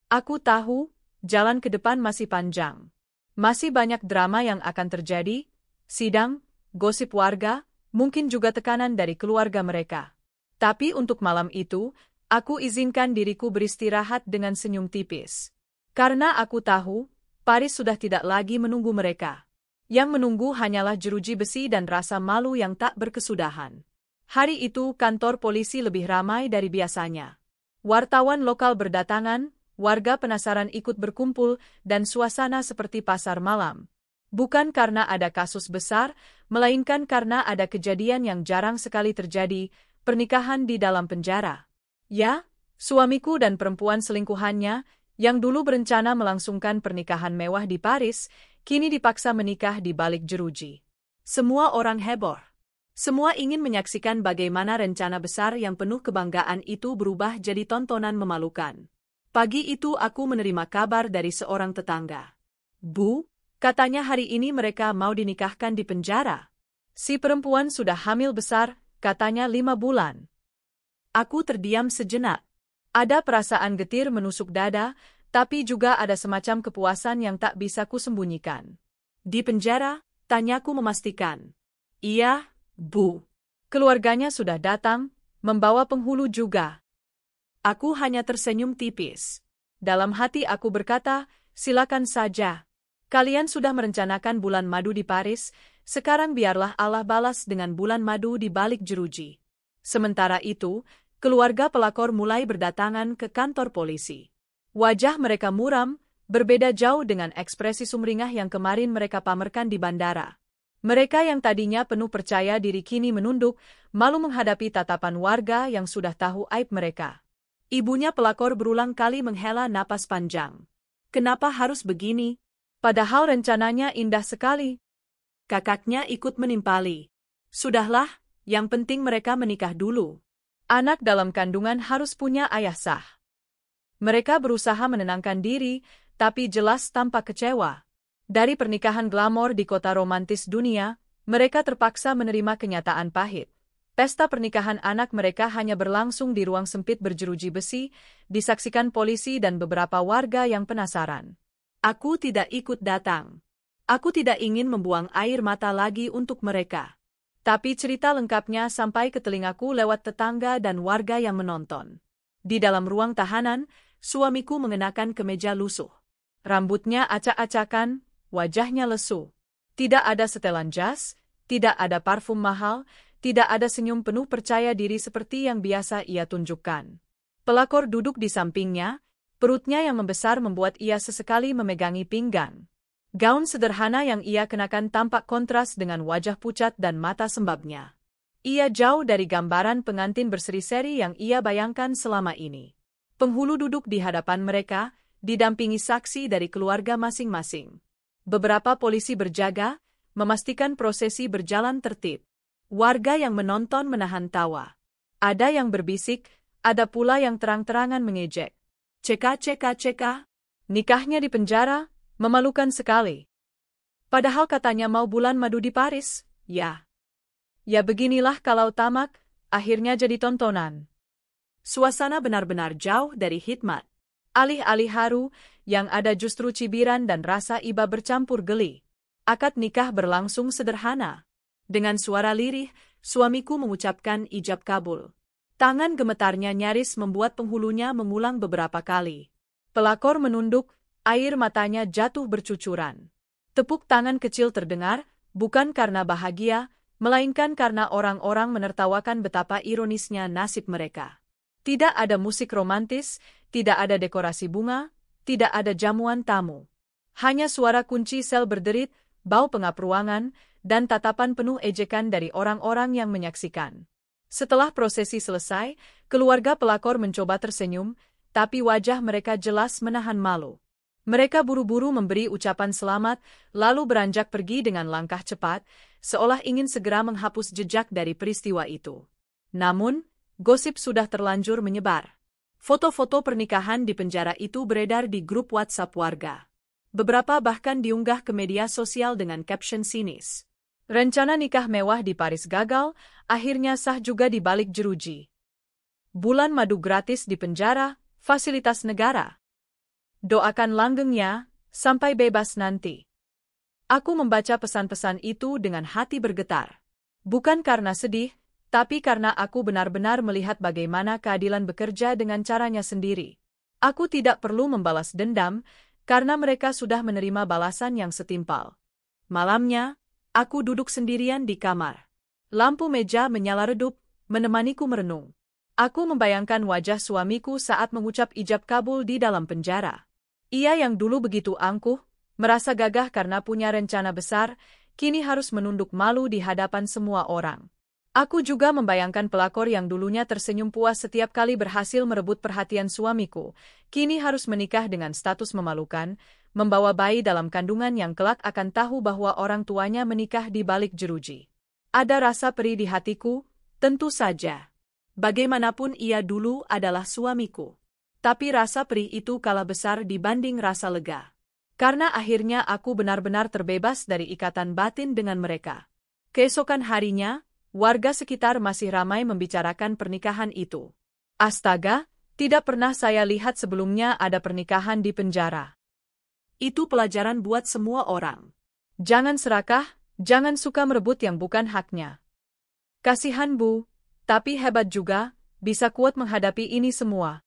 Aku tahu, jalan ke depan masih panjang. Masih banyak drama yang akan terjadi, sidang, gosip warga, mungkin juga tekanan dari keluarga mereka. Tapi untuk malam itu, aku izinkan diriku beristirahat dengan senyum tipis. Karena aku tahu, Paris sudah tidak lagi menunggu mereka. Yang menunggu hanyalah jeruji besi dan rasa malu yang tak berkesudahan. Hari itu kantor polisi lebih ramai dari biasanya. Wartawan lokal berdatangan, warga penasaran ikut berkumpul, dan suasana seperti pasar malam. Bukan karena ada kasus besar, melainkan karena ada kejadian yang jarang sekali terjadi, pernikahan di dalam penjara. Ya, suamiku dan perempuan selingkuhannya, yang dulu berencana melangsungkan pernikahan mewah di Paris, kini dipaksa menikah di balik jeruji. Semua orang heboh. Semua ingin menyaksikan bagaimana rencana besar yang penuh kebanggaan itu berubah jadi tontonan memalukan. Pagi itu aku menerima kabar dari seorang tetangga. Bu, katanya hari ini mereka mau dinikahkan di penjara. Si perempuan sudah hamil besar, katanya 5 bulan. Aku terdiam sejenak. Ada perasaan getir menusuk dada, tapi juga ada semacam kepuasan yang tak bisa kusembunyikan. Di penjara? Tanyaku memastikan. Iya, Bu. Keluarganya sudah datang, membawa penghulu juga. Aku hanya tersenyum tipis. Dalam hati aku berkata, silakan saja. Kalian sudah merencanakan bulan madu di Paris, sekarang biarlah Allah balas dengan bulan madu di balik jeruji. Sementara itu, keluarga pelakor mulai berdatangan ke kantor polisi. Wajah mereka muram, berbeda jauh dengan ekspresi sumringah yang kemarin mereka pamerkan di bandara. Mereka yang tadinya penuh percaya diri kini menunduk, malu menghadapi tatapan warga yang sudah tahu aib mereka. Ibunya pelakor berulang kali menghela napas panjang. Kenapa harus begini? Padahal rencananya indah sekali. Kakaknya ikut menimpali. Sudahlah, yang penting mereka menikah dulu. Anak dalam kandungan harus punya ayah sah. Mereka berusaha menenangkan diri, tapi jelas tampak kecewa. Dari pernikahan glamor di kota romantis dunia, mereka terpaksa menerima kenyataan pahit. Pesta pernikahan anak mereka hanya berlangsung di ruang sempit berjeruji besi, disaksikan polisi dan beberapa warga yang penasaran. Aku tidak ikut datang. Aku tidak ingin membuang air mata lagi untuk mereka. Tapi cerita lengkapnya sampai ke telingaku lewat tetangga dan warga yang menonton. Di dalam ruang tahanan, suamiku mengenakan kemeja lusuh. Rambutnya acak-acakan, wajahnya lesu. Tidak ada setelan jas, tidak ada parfum mahal, tidak ada senyum penuh percaya diri seperti yang biasa ia tunjukkan. Pelakor duduk di sampingnya, perutnya yang membesar membuat ia sesekali memegangi pinggang. Gaun sederhana yang ia kenakan tampak kontras dengan wajah pucat dan mata sembabnya. Ia jauh dari gambaran pengantin berseri-seri yang ia bayangkan selama ini. Penghulu duduk di hadapan mereka, didampingi saksi dari keluarga masing-masing. Beberapa polisi berjaga, memastikan prosesi berjalan tertib. Warga yang menonton menahan tawa. Ada yang berbisik, ada pula yang terang-terangan mengejek. Ceka. Nikahnya di penjara, memalukan sekali. Padahal katanya mau bulan madu di Paris, ya. Ya beginilah kalau tamak, akhirnya jadi tontonan. Suasana benar-benar jauh dari hikmat. Alih-alih haru, yang ada justru cibiran dan rasa iba bercampur geli. Akad nikah berlangsung sederhana. Dengan suara lirih, suamiku mengucapkan ijab kabul. Tangan gemetarnya nyaris membuat penghulunya mengulang beberapa kali. Pelakor menunduk, air matanya jatuh bercucuran. Tepuk tangan kecil terdengar, bukan karena bahagia, melainkan karena orang-orang menertawakan betapa ironisnya nasib mereka. Tidak ada musik romantis, tidak ada dekorasi bunga, tidak ada jamuan tamu. Hanya suara kunci sel berderit, bau pengap ruangan, dan tatapan penuh ejekan dari orang-orang yang menyaksikan. Setelah prosesi selesai, keluarga pelakor mencoba tersenyum, tapi wajah mereka jelas menahan malu. Mereka buru-buru memberi ucapan selamat, lalu beranjak pergi dengan langkah cepat, seolah ingin segera menghapus jejak dari peristiwa itu. Namun, gosip sudah terlanjur menyebar. Foto-foto pernikahan di penjara itu beredar di grup WhatsApp warga. Beberapa bahkan diunggah ke media sosial dengan caption sinis. Rencana nikah mewah di Paris gagal, akhirnya sah juga di balik jeruji. Bulan madu gratis di penjara, fasilitas negara. Doakan langgengnya, sampai bebas nanti. Aku membaca pesan-pesan itu dengan hati bergetar. Bukan karena sedih, tapi karena aku benar-benar melihat bagaimana keadilan bekerja dengan caranya sendiri. Aku tidak perlu membalas dendam, karena mereka sudah menerima balasan yang setimpal. Malamnya, aku duduk sendirian di kamar. Lampu meja menyala redup, menemaniku merenung. Aku membayangkan wajah suamiku saat mengucap ijab kabul di dalam penjara. Ia yang dulu begitu angkuh, merasa gagah karena punya rencana besar, kini harus menunduk malu di hadapan semua orang. Aku juga membayangkan pelakor yang dulunya tersenyum puas setiap kali berhasil merebut perhatian suamiku, kini harus menikah dengan status memalukan, membawa bayi dalam kandungan yang kelak akan tahu bahwa orang tuanya menikah di balik jeruji. Ada rasa perih di hatiku, tentu saja. Bagaimanapun ia dulu adalah suamiku. Tapi rasa perih itu kalah besar dibanding rasa lega. Karena akhirnya aku benar-benar terbebas dari ikatan batin dengan mereka. Keesokan harinya, warga sekitar masih ramai membicarakan pernikahan itu. Astaga, tidak pernah saya lihat sebelumnya ada pernikahan di penjara. Itu pelajaran buat semua orang. Jangan serakah, jangan suka merebut yang bukan haknya. Kasihan Bu, tapi hebat juga, bisa kuat menghadapi ini semua.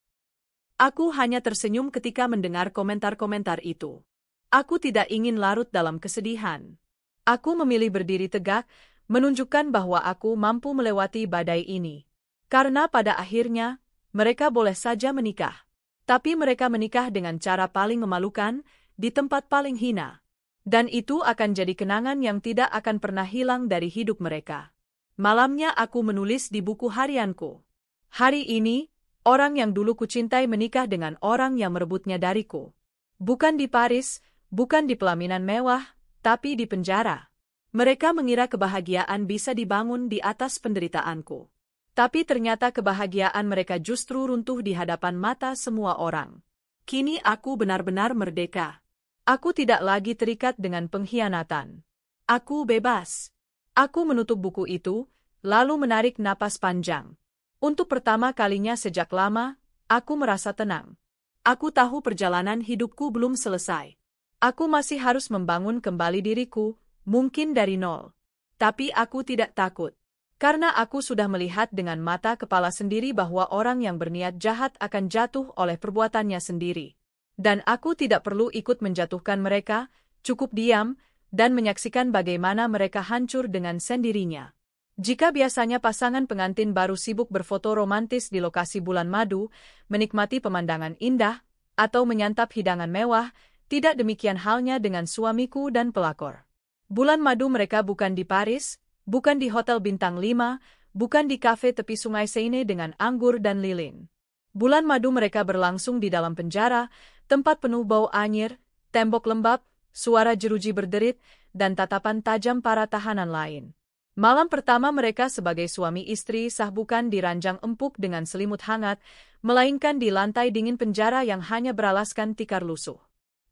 Aku hanya tersenyum ketika mendengar komentar-komentar itu. Aku tidak ingin larut dalam kesedihan. Aku memilih berdiri tegak, menunjukkan bahwa aku mampu melewati badai ini. Karena pada akhirnya, mereka boleh saja menikah. Tapi mereka menikah dengan cara paling memalukan, di tempat paling hina. Dan itu akan jadi kenangan yang tidak akan pernah hilang dari hidup mereka. Malamnya aku menulis di buku harianku. Hari ini, orang yang dulu kucintai menikah dengan orang yang merebutnya dariku. Bukan di Paris, bukan di pelaminan mewah, tapi di penjara. Mereka mengira kebahagiaan bisa dibangun di atas penderitaanku. Tapi ternyata kebahagiaan mereka justru runtuh di hadapan mata semua orang. Kini aku benar-benar merdeka. Aku tidak lagi terikat dengan pengkhianatan. Aku bebas. Aku menutup buku itu, lalu menarik napas panjang. Untuk pertama kalinya sejak lama, aku merasa tenang. Aku tahu perjalanan hidupku belum selesai. Aku masih harus membangun kembali diriku, mungkin dari nol. Tapi aku tidak takut. Karena aku sudah melihat dengan mata kepala sendiri bahwa orang yang berniat jahat akan jatuh oleh perbuatannya sendiri. Dan aku tidak perlu ikut menjatuhkan mereka, cukup diam, dan menyaksikan bagaimana mereka hancur dengan sendirinya. Jika biasanya pasangan pengantin baru sibuk berfoto romantis di lokasi bulan madu, menikmati pemandangan indah, atau menyantap hidangan mewah, tidak demikian halnya dengan suamiku dan pelakor. Bulan madu mereka bukan di Paris, bukan di hotel bintang 5, bukan di kafe tepi sungai Seine dengan anggur dan lilin. Bulan madu mereka berlangsung di dalam penjara, tempat penuh bau anyir, tembok lembab, suara jeruji berderit, dan tatapan tajam para tahanan lain. Malam pertama mereka sebagai suami istri sah bukan di ranjang empuk dengan selimut hangat, melainkan di lantai dingin penjara yang hanya beralaskan tikar lusuh.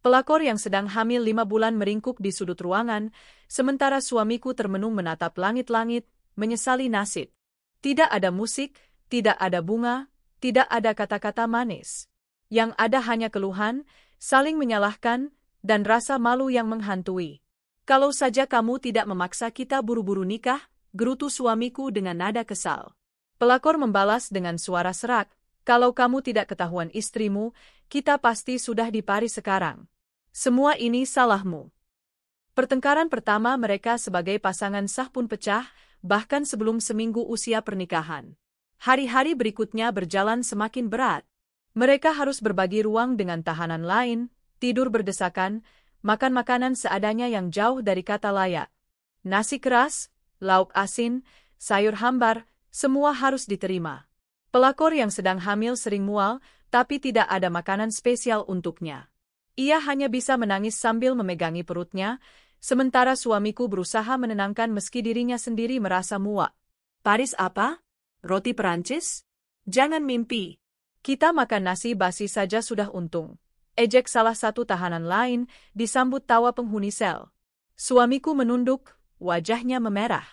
Pelakor yang sedang hamil 5 bulan meringkuk di sudut ruangan, sementara suamiku termenung menatap langit-langit, menyesali nasib. Tidak ada musik, tidak ada bunga, tidak ada kata-kata manis. Yang ada hanya keluhan, saling menyalahkan, dan rasa malu yang menghantui. Kalau saja kamu tidak memaksa kita buru-buru nikah, gerutu suamiku dengan nada kesal. Pelakor membalas dengan suara serak, kalau kamu tidak ketahuan istrimu, kita pasti sudah di Paris sekarang. Semua ini salahmu. Pertengkaran pertama mereka sebagai pasangan sah pun pecah, bahkan sebelum seminggu usia pernikahan. Hari-hari berikutnya berjalan semakin berat. Mereka harus berbagi ruang dengan tahanan lain, tidur berdesakan, makan makanan seadanya yang jauh dari kata layak. Nasi keras, lauk asin, sayur hambar, semua harus diterima. Pelakor yang sedang hamil sering mual, tapi tidak ada makanan spesial untuknya. Ia hanya bisa menangis sambil memegangi perutnya, sementara suamiku berusaha menenangkan meski dirinya sendiri merasa muak. Paris apa? Roti Perancis? Jangan mimpi. Kita makan nasi basi saja sudah untung. Ejek salah satu tahanan lain, disambut tawa penghuni sel. Suamiku menunduk, wajahnya memerah.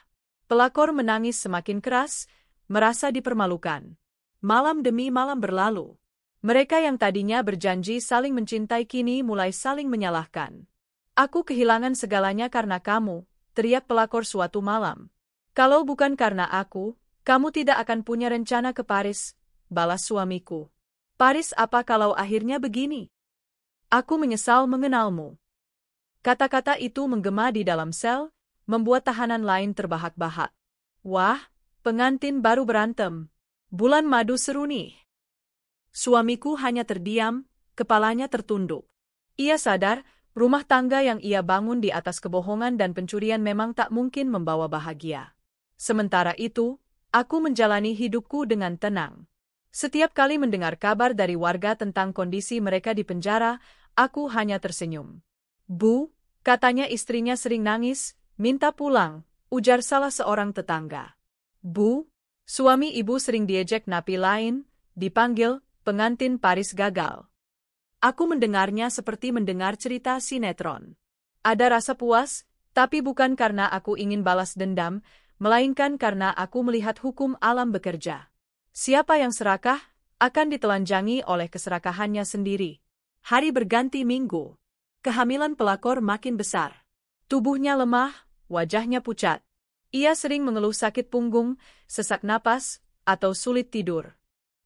Pelakor menangis semakin keras, merasa dipermalukan. Malam demi malam berlalu. Mereka yang tadinya berjanji saling mencintai kini mulai saling menyalahkan. Aku kehilangan segalanya karena kamu, teriak pelakor suatu malam. Kalau bukan karena aku, kamu tidak akan punya rencana ke Paris, balas suamiku. Paris apa kalau akhirnya begini? Aku menyesal mengenalmu. Kata-kata itu menggema di dalam sel, membuat tahanan lain terbahak-bahak. Wah, pengantin baru berantem. Bulan madu seru nih. Suamiku hanya terdiam, kepalanya tertunduk. Ia sadar, rumah tangga yang ia bangun di atas kebohongan dan pencurian memang tak mungkin membawa bahagia. Sementara itu, aku menjalani hidupku dengan tenang. Setiap kali mendengar kabar dari warga tentang kondisi mereka di penjara, aku hanya tersenyum. Bu, katanya istrinya sering nangis, minta pulang, ujar salah seorang tetangga. Bu, suami ibu sering diejek napi lain, dipanggil, pengantin Paris gagal. Aku mendengarnya seperti mendengar cerita sinetron. Ada rasa puas, tapi bukan karena aku ingin balas dendam, melainkan karena aku melihat hukum alam bekerja. Siapa yang serakah, akan ditelanjangi oleh keserakahannya sendiri. Hari berganti minggu. Kehamilan pelakor makin besar. Tubuhnya lemah, wajahnya pucat. Ia sering mengeluh sakit punggung, sesak napas, atau sulit tidur.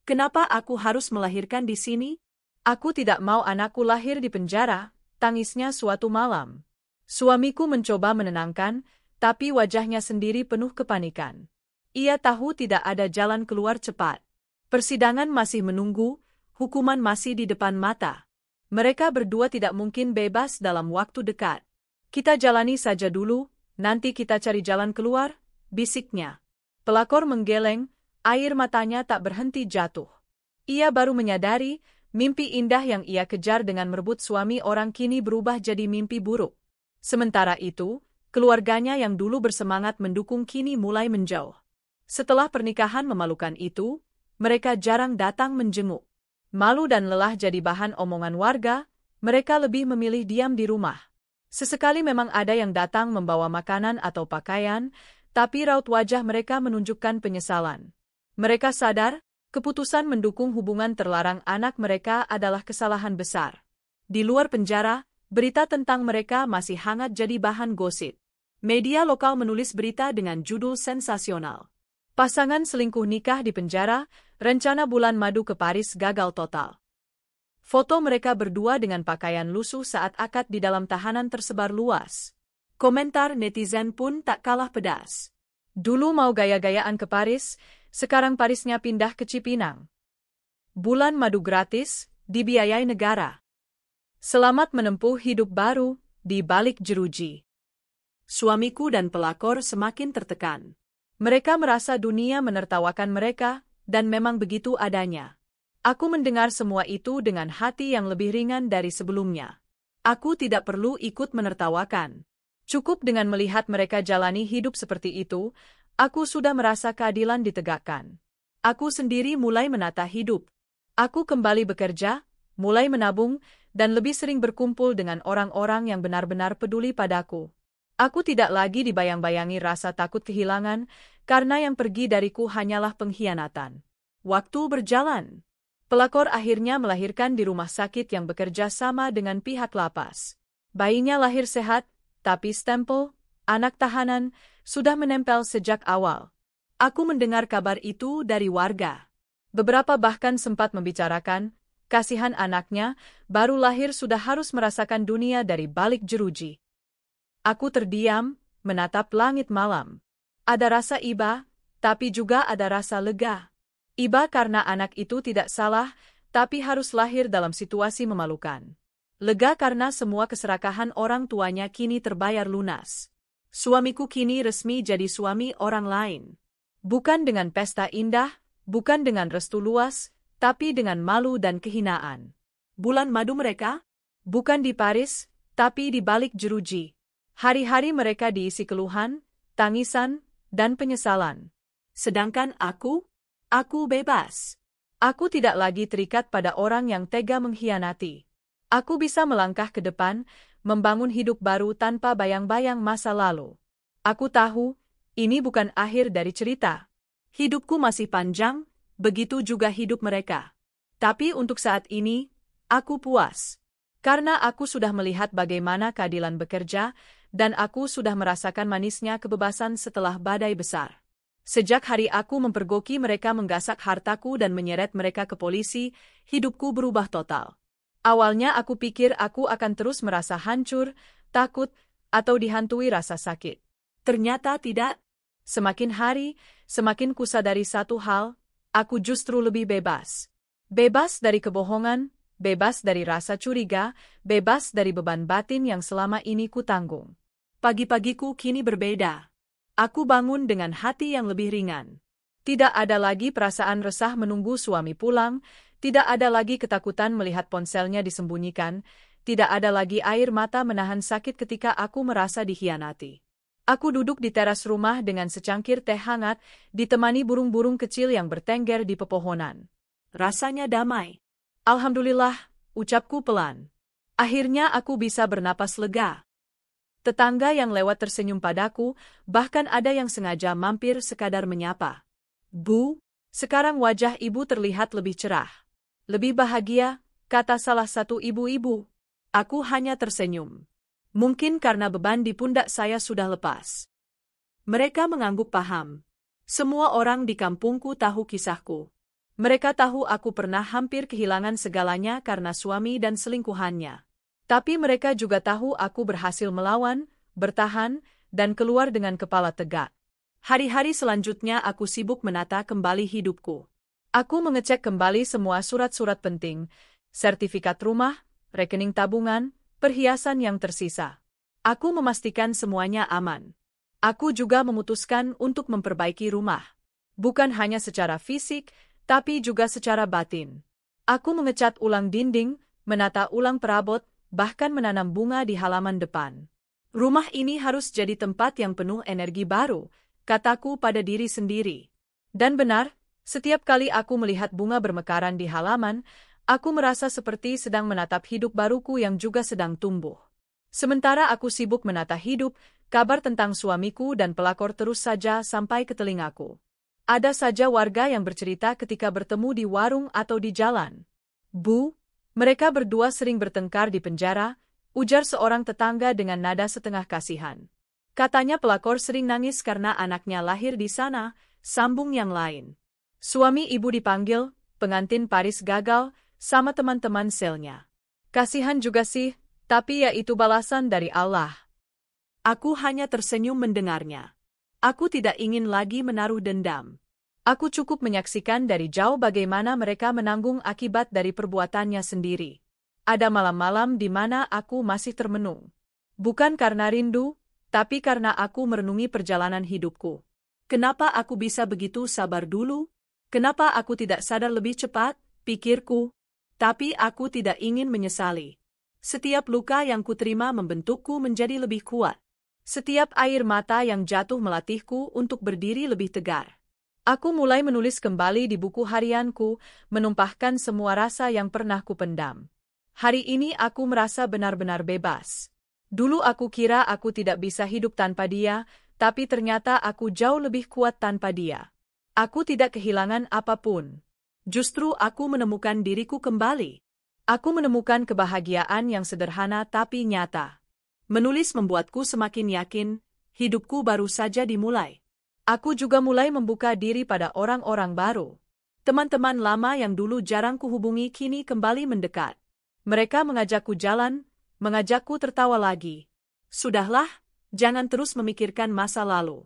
Kenapa aku harus melahirkan di sini? Aku tidak mau anakku lahir di penjara, tangisnya suatu malam. Suamiku mencoba menenangkan, tapi wajahnya sendiri penuh kepanikan. Ia tahu tidak ada jalan keluar cepat. Persidangan masih menunggu, hukuman masih di depan mata. Mereka berdua tidak mungkin bebas dalam waktu dekat. Kita jalani saja dulu, nanti kita cari jalan keluar, bisiknya. Pelakor menggeleng, air matanya tak berhenti jatuh. Ia baru menyadari, mimpi indah yang ia kejar dengan merebut suami orang kini berubah jadi mimpi buruk. Sementara itu, keluarganya yang dulu bersemangat mendukung kini mulai menjauh. Setelah pernikahan memalukan itu, mereka jarang datang menjenguk. Malu dan lelah jadi bahan omongan warga, mereka lebih memilih diam di rumah. Sesekali memang ada yang datang membawa makanan atau pakaian, tapi raut wajah mereka menunjukkan penyesalan. Mereka sadar, keputusan mendukung hubungan terlarang anak mereka adalah kesalahan besar. Di luar penjara, berita tentang mereka masih hangat jadi bahan gosip. Media lokal menulis berita dengan judul sensasional. Pasangan selingkuh nikah di penjara, rencana bulan madu ke Paris gagal total. Foto mereka berdua dengan pakaian lusuh saat akad di dalam tahanan tersebar luas. Komentar netizen pun tak kalah pedas. Dulu mau gaya-gayaan ke Paris, sekarang Parisnya pindah ke Cipinang. Bulan madu gratis, dibiayai negara. Selamat menempuh hidup baru, di balik jeruji. Suamiku dan pelakor semakin tertekan. Mereka merasa dunia menertawakan mereka, dan memang begitu adanya. Aku mendengar semua itu dengan hati yang lebih ringan dari sebelumnya. Aku tidak perlu ikut menertawakan. Cukup dengan melihat mereka jalani hidup seperti itu, aku sudah merasa keadilan ditegakkan. Aku sendiri mulai menata hidup. Aku kembali bekerja, mulai menabung, dan lebih sering berkumpul dengan orang-orang yang benar-benar peduli padaku. Aku tidak lagi dibayang-bayangi rasa takut kehilangan, karena yang pergi dariku hanyalah pengkhianatan. Waktu berjalan. Pelakor akhirnya melahirkan di rumah sakit yang bekerja sama dengan pihak lapas. Bayinya lahir sehat, tapi stempel, anak tahanan, sudah menempel sejak awal. Aku mendengar kabar itu dari warga. Beberapa bahkan sempat membicarakan, kasihan anaknya, baru lahir sudah harus merasakan dunia dari balik jeruji. Aku terdiam, menatap langit malam. Ada rasa iba, tapi juga ada rasa lega. Iba karena anak itu tidak salah, tapi harus lahir dalam situasi memalukan. Lega karena semua keserakahan orang tuanya kini terbayar lunas. Suamiku kini resmi jadi suami orang lain. Bukan dengan pesta indah, bukan dengan restu luas, tapi dengan malu dan kehinaan. Bulan madu mereka? Bukan di Paris, tapi di balik jeruji. Hari-hari mereka diisi keluhan, tangisan, dan penyesalan. Sedangkan aku bebas. Aku tidak lagi terikat pada orang yang tega mengkhianati. Aku bisa melangkah ke depan, membangun hidup baru tanpa bayang-bayang masa lalu. Aku tahu, ini bukan akhir dari cerita. Hidupku masih panjang, begitu juga hidup mereka. Tapi untuk saat ini, aku puas. Karena aku sudah melihat bagaimana keadilan bekerja, dan aku sudah merasakan manisnya kebebasan setelah badai besar. Sejak hari aku mempergoki mereka menggasak hartaku dan menyeret mereka ke polisi, hidupku berubah total. Awalnya aku pikir aku akan terus merasa hancur, takut, atau dihantui rasa sakit. Ternyata tidak. Semakin hari, semakin kusadari satu hal, aku justru lebih bebas. Bebas dari kebohongan, bebas dari rasa curiga, bebas dari beban batin yang selama ini kutanggung. Pagi-pagiku kini berbeda. Aku bangun dengan hati yang lebih ringan. Tidak ada lagi perasaan resah menunggu suami pulang, tidak ada lagi ketakutan melihat ponselnya disembunyikan, tidak ada lagi air mata menahan sakit ketika aku merasa dikhianati. Aku duduk di teras rumah dengan secangkir teh hangat, ditemani burung-burung kecil yang bertengger di pepohonan. Rasanya damai. Alhamdulillah, ucapku pelan. Akhirnya aku bisa bernapas lega. Tetangga yang lewat tersenyum padaku, bahkan ada yang sengaja mampir sekadar menyapa. Bu, sekarang wajah ibu terlihat lebih cerah. Lebih bahagia, kata salah satu ibu-ibu. Aku hanya tersenyum. Mungkin karena beban di pundak saya sudah lepas. Mereka mengangguk paham. Semua orang di kampungku tahu kisahku. Mereka tahu aku pernah hampir kehilangan segalanya karena suami dan selingkuhannya. Tapi mereka juga tahu aku berhasil melawan, bertahan, dan keluar dengan kepala tegak. Hari-hari selanjutnya aku sibuk menata kembali hidupku. Aku mengecek kembali semua surat-surat penting, sertifikat rumah, rekening tabungan, perhiasan yang tersisa. Aku memastikan semuanya aman. Aku juga memutuskan untuk memperbaiki rumah. Bukan hanya secara fisik, tapi juga secara batin. Aku mengecat ulang dinding, menata ulang perabot, bahkan menanam bunga di halaman depan. Rumah ini harus jadi tempat yang penuh energi baru, kataku pada diri sendiri. Dan benar, setiap kali aku melihat bunga bermekaran di halaman, aku merasa seperti sedang menatap hidup baruku yang juga sedang tumbuh. Sementara aku sibuk menata hidup, kabar tentang suamiku dan pelakor terus saja sampai ke telingaku. Ada saja warga yang bercerita ketika bertemu di warung atau di jalan. "Bu, mereka berdua sering bertengkar di penjara," ujar seorang tetangga dengan nada setengah kasihan. Katanya pelakor sering nangis karena anaknya lahir di sana, sambung yang lain. Suami ibu dipanggil, pengantin Paris gagal, sama teman-teman selnya. Kasihan juga sih, tapi ya itu balasan dari Allah. Aku hanya tersenyum mendengarnya. Aku tidak ingin lagi menaruh dendam. Aku cukup menyaksikan dari jauh bagaimana mereka menanggung akibat dari perbuatannya sendiri. Ada malam-malam di mana aku masih termenung. Bukan karena rindu, tapi karena aku merenungi perjalanan hidupku. Kenapa aku bisa begitu sabar dulu? Kenapa aku tidak sadar lebih cepat, pikirku? Tapi aku tidak ingin menyesali. Setiap luka yang kuterima membentukku menjadi lebih kuat. Setiap air mata yang jatuh melatihku untuk berdiri lebih tegar. Aku mulai menulis kembali di buku harianku, menumpahkan semua rasa yang pernah kupendam. Hari ini aku merasa benar-benar bebas. Dulu aku kira aku tidak bisa hidup tanpa dia, tapi ternyata aku jauh lebih kuat tanpa dia. Aku tidak kehilangan apapun. Justru aku menemukan diriku kembali. Aku menemukan kebahagiaan yang sederhana tapi nyata. Menulis membuatku semakin yakin, hidupku baru saja dimulai. Aku juga mulai membuka diri pada orang-orang baru. Teman-teman lama yang dulu jarang kuhubungi kini kembali mendekat. Mereka mengajakku jalan, mengajakku tertawa lagi. Sudahlah, jangan terus memikirkan masa lalu.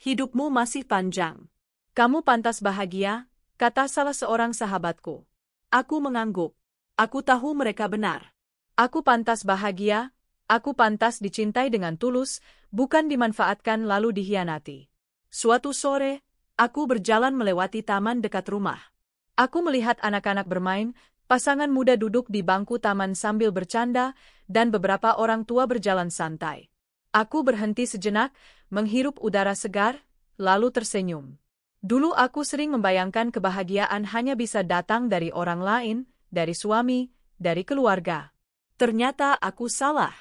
Hidupmu masih panjang. Kamu pantas bahagia, kata salah seorang sahabatku. Aku mengangguk. Aku tahu mereka benar. Aku pantas bahagia, aku pantas dicintai dengan tulus, bukan dimanfaatkan lalu dihianati. Suatu sore, aku berjalan melewati taman dekat rumah. Aku melihat anak-anak bermain, pasangan muda duduk di bangku taman sambil bercanda, dan beberapa orang tua berjalan santai. Aku berhenti sejenak, menghirup udara segar, lalu tersenyum. Dulu aku sering membayangkan kebahagiaan hanya bisa datang dari orang lain, dari suami, dari keluarga. Ternyata aku salah.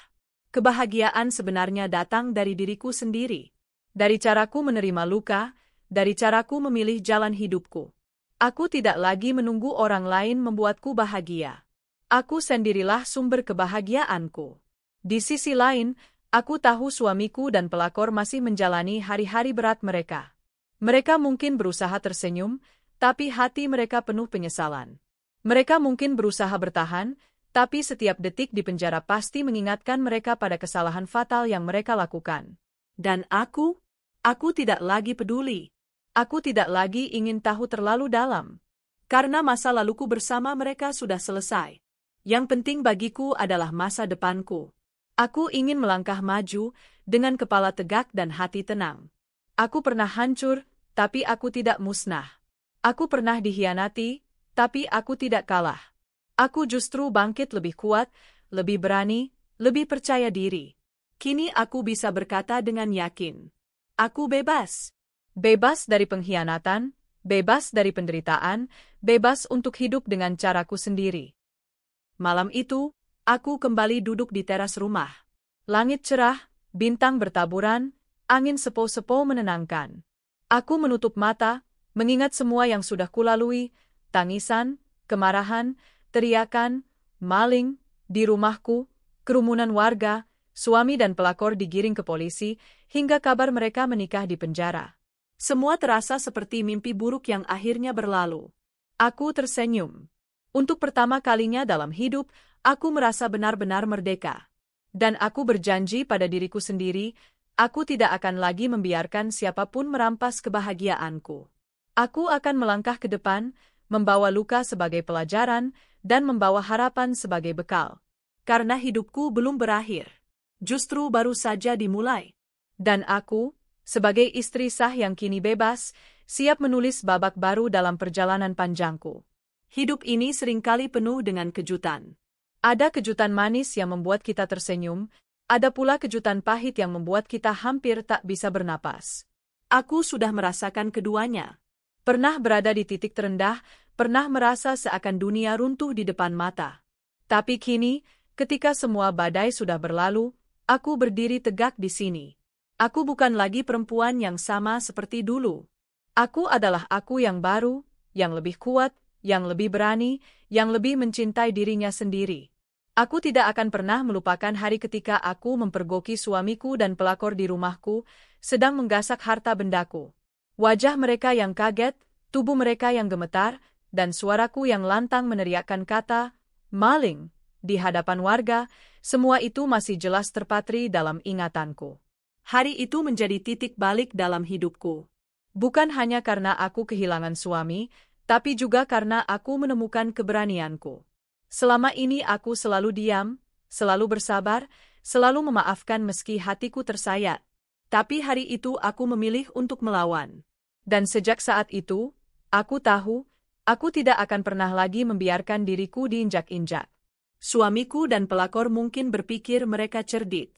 Kebahagiaan sebenarnya datang dari diriku sendiri. Dari caraku menerima luka, dari caraku memilih jalan hidupku. Aku tidak lagi menunggu orang lain membuatku bahagia. Aku sendirilah sumber kebahagiaanku. Di sisi lain, aku tahu suamiku dan pelakor masih menjalani hari-hari berat mereka. Mereka mungkin berusaha tersenyum, tapi hati mereka penuh penyesalan. Mereka mungkin berusaha bertahan, tapi setiap detik di penjara pasti mengingatkan mereka pada kesalahan fatal yang mereka lakukan. Dan aku tidak lagi peduli. Aku tidak lagi ingin tahu terlalu dalam. Karena masa laluku bersama mereka sudah selesai. Yang penting bagiku adalah masa depanku. Aku ingin melangkah maju, dengan kepala tegak dan hati tenang. Aku pernah hancur, tapi aku tidak musnah. Aku pernah dihianati, tapi aku tidak kalah. Aku justru bangkit lebih kuat, lebih berani, lebih percaya diri. Kini aku bisa berkata dengan yakin. Aku bebas. Bebas dari pengkhianatan, bebas dari penderitaan, bebas untuk hidup dengan caraku sendiri. Malam itu, aku kembali duduk di teras rumah. Langit cerah, bintang bertaburan, angin sepo-sepo menenangkan. Aku menutup mata, mengingat semua yang sudah kulalui, tangisan, kemarahan, teriakan, maling, di rumahku, kerumunan warga, Suami dan pelakor digiring ke polisi, hingga kabar mereka menikah di penjara. Semua terasa seperti mimpi buruk yang akhirnya berlalu. Aku tersenyum. Untuk pertama kalinya dalam hidup, aku merasa benar-benar merdeka. Dan aku berjanji pada diriku sendiri, aku tidak akan lagi membiarkan siapapun merampas kebahagiaanku. Aku akan melangkah ke depan, membawa luka sebagai pelajaran, dan membawa harapan sebagai bekal. Karena hidupku belum berakhir. Justru baru saja dimulai. Dan aku, sebagai istri sah yang kini bebas, siap menulis babak baru dalam perjalanan panjangku. Hidup ini seringkali penuh dengan kejutan. Ada kejutan manis yang membuat kita tersenyum, ada pula kejutan pahit yang membuat kita hampir tak bisa bernapas. Aku sudah merasakan keduanya. Pernah berada di titik terendah, pernah merasa seakan dunia runtuh di depan mata. Tapi kini, ketika semua badai sudah berlalu, aku berdiri tegak di sini. Aku bukan lagi perempuan yang sama seperti dulu. Aku adalah aku yang baru, yang lebih kuat, yang lebih berani, yang lebih mencintai dirinya sendiri. Aku tidak akan pernah melupakan hari ketika aku mempergoki suamiku dan pelakor di rumahku, sedang menggasak harta bendaku. Wajah mereka yang kaget, tubuh mereka yang gemetar, dan suaraku yang lantang meneriakkan kata, "Maling!" di hadapan warga, semua itu masih jelas terpatri dalam ingatanku. Hari itu menjadi titik balik dalam hidupku. Bukan hanya karena aku kehilangan suami, tapi juga karena aku menemukan keberanianku. Selama ini aku selalu diam, selalu bersabar, selalu memaafkan meski hatiku tersayat. Tapi hari itu aku memilih untuk melawan. Dan sejak saat itu, aku tahu, aku tidak akan pernah lagi membiarkan diriku diinjak-injak. Suamiku dan pelakor mungkin berpikir mereka cerdik.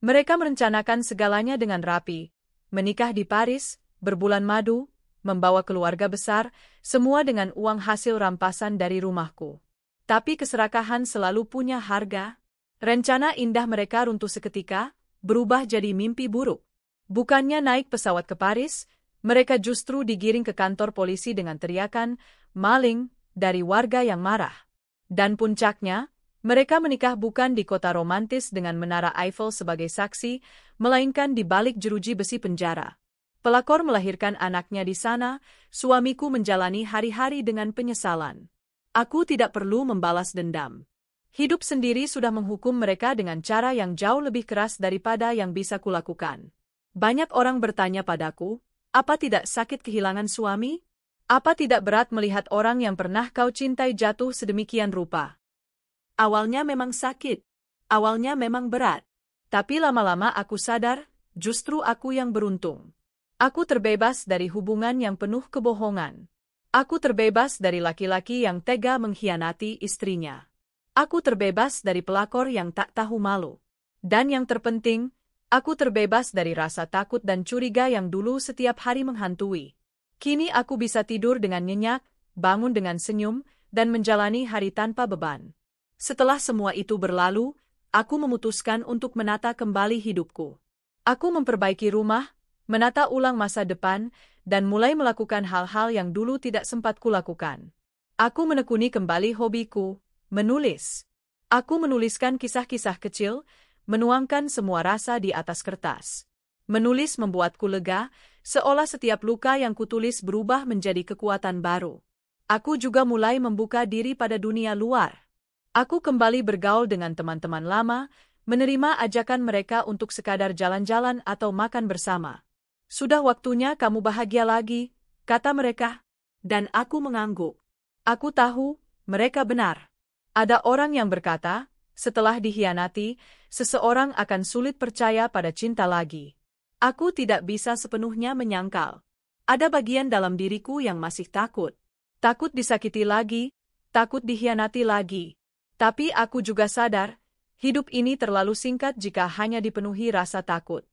Mereka merencanakan segalanya dengan rapi, menikah di Paris, berbulan madu, membawa keluarga besar, semua dengan uang hasil rampasan dari rumahku. Tapi keserakahan selalu punya harga. Rencana indah mereka runtuh seketika, berubah jadi mimpi buruk. Bukannya naik pesawat ke Paris, mereka justru digiring ke kantor polisi dengan teriakan, "Maling!" dari warga yang marah. Dan puncaknya, mereka menikah bukan di kota romantis dengan menara Eiffel sebagai saksi, melainkan di balik jeruji besi penjara. Pelakor melahirkan anaknya di sana, suamiku menjalani hari-hari dengan penyesalan. Aku tidak perlu membalas dendam. Hidup sendiri sudah menghukum mereka dengan cara yang jauh lebih keras daripada yang bisa kulakukan. Banyak orang bertanya padaku, apa tidak sakit kehilangan suami? Apa tidak berat melihat orang yang pernah kau cintai jatuh sedemikian rupa? Awalnya memang sakit. Awalnya memang berat. Tapi lama-lama aku sadar, justru aku yang beruntung. Aku terbebas dari hubungan yang penuh kebohongan. Aku terbebas dari laki-laki yang tega mengkhianati istrinya. Aku terbebas dari pelakor yang tak tahu malu. Dan yang terpenting, aku terbebas dari rasa takut dan curiga yang dulu setiap hari menghantui. Kini aku bisa tidur dengan nyenyak, bangun dengan senyum, dan menjalani hari tanpa beban. Setelah semua itu berlalu, aku memutuskan untuk menata kembali hidupku. Aku memperbaiki rumah, menata ulang masa depan, dan mulai melakukan hal-hal yang dulu tidak sempat kulakukan. Aku menekuni kembali hobiku, menulis. Aku menuliskan kisah-kisah kecil, menuangkan semua rasa di atas kertas. Menulis membuatku lega, seolah setiap luka yang kutulis berubah menjadi kekuatan baru. Aku juga mulai membuka diri pada dunia luar. Aku kembali bergaul dengan teman-teman lama, menerima ajakan mereka untuk sekadar jalan-jalan atau makan bersama. "Sudah waktunya kamu bahagia lagi," kata mereka. Dan aku mengangguk. Aku tahu, mereka benar. Ada orang yang berkata, setelah dikhianati, seseorang akan sulit percaya pada cinta lagi. Aku tidak bisa sepenuhnya menyangkal. Ada bagian dalam diriku yang masih takut. Takut disakiti lagi, takut dikhianati lagi. Tapi aku juga sadar, hidup ini terlalu singkat jika hanya dipenuhi rasa takut.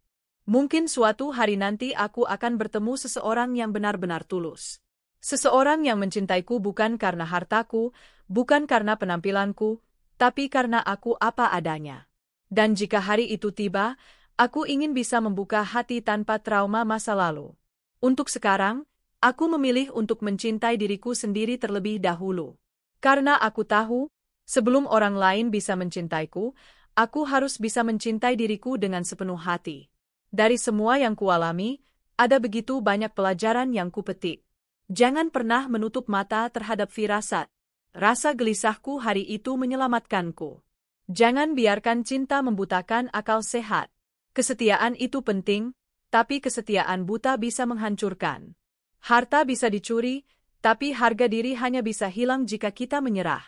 Mungkin suatu hari nanti aku akan bertemu seseorang yang benar-benar tulus. Seseorang yang mencintaiku bukan karena hartaku, bukan karena penampilanku, tapi karena aku apa adanya. Dan jika hari itu tiba, aku ingin bisa membuka hati tanpa trauma masa lalu. Untuk sekarang, aku memilih untuk mencintai diriku sendiri terlebih dahulu. Karena aku tahu, sebelum orang lain bisa mencintaiku, Aku harus bisa mencintai diriku dengan sepenuh hati. Dari semua yang kualami, ada begitu banyak pelajaran yang kupetik. Jangan pernah menutup mata terhadap firasat. Rasa gelisahku hari itu menyelamatkanku. Jangan biarkan cinta membutakan akal sehat. Kesetiaan itu penting, tapi kesetiaan buta bisa menghancurkan. Harta bisa dicuri, tapi harga diri hanya bisa hilang jika kita menyerah.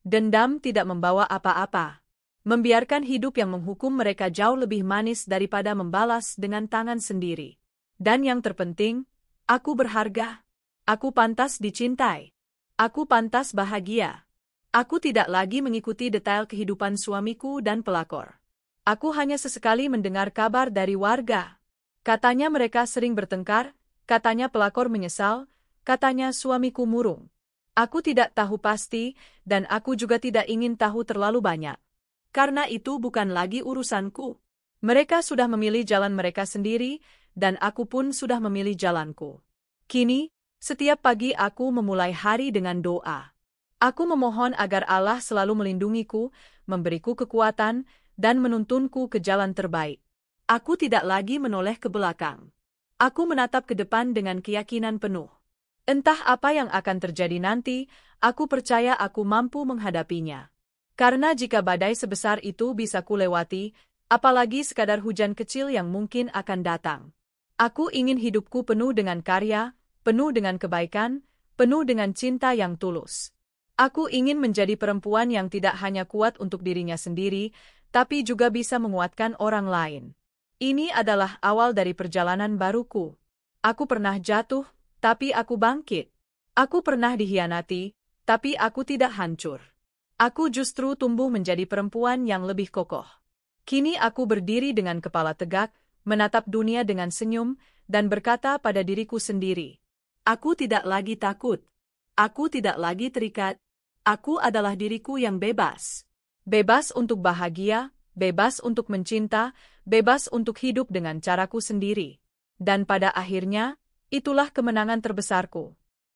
Dendam tidak membawa apa-apa. Membiarkan hidup yang menghukum mereka jauh lebih manis daripada membalas dengan tangan sendiri. Dan yang terpenting, aku berharga. Aku pantas dicintai. Aku pantas bahagia. Aku tidak lagi mengikuti detail kehidupan suamiku dan pelakor. Aku hanya sesekali mendengar kabar dari warga. Katanya mereka sering bertengkar, katanya pelakor menyesal, katanya suamiku murung. Aku tidak tahu pasti, dan aku juga tidak ingin tahu terlalu banyak. Karena itu bukan lagi urusanku. Mereka sudah memilih jalan mereka sendiri, dan aku pun sudah memilih jalanku. Kini, setiap pagi aku memulai hari dengan doa. Aku memohon agar Allah selalu melindungiku, memberiku kekuatan, dan menuntunku ke jalan terbaik. Aku tidak lagi menoleh ke belakang. Aku menatap ke depan dengan keyakinan penuh. Entah apa yang akan terjadi nanti, aku percaya aku mampu menghadapinya. Karena jika badai sebesar itu bisa kulewati, apalagi sekadar hujan kecil yang mungkin akan datang. Aku ingin hidupku penuh dengan karya, penuh dengan kebaikan, penuh dengan cinta yang tulus. Aku ingin menjadi perempuan yang tidak hanya kuat untuk dirinya sendiri, tapi juga bisa menguatkan orang lain. Ini adalah awal dari perjalanan baruku. Aku pernah jatuh, tapi aku bangkit. Aku pernah dikhianati, tapi aku tidak hancur. Aku justru tumbuh menjadi perempuan yang lebih kokoh. Kini aku berdiri dengan kepala tegak, menatap dunia dengan senyum, dan berkata pada diriku sendiri, aku tidak lagi takut. Aku tidak lagi terikat. Aku adalah diriku yang bebas. Bebas untuk bahagia, bebas untuk mencinta, bebas untuk hidup dengan caraku sendiri. Dan pada akhirnya, itulah kemenangan terbesarku.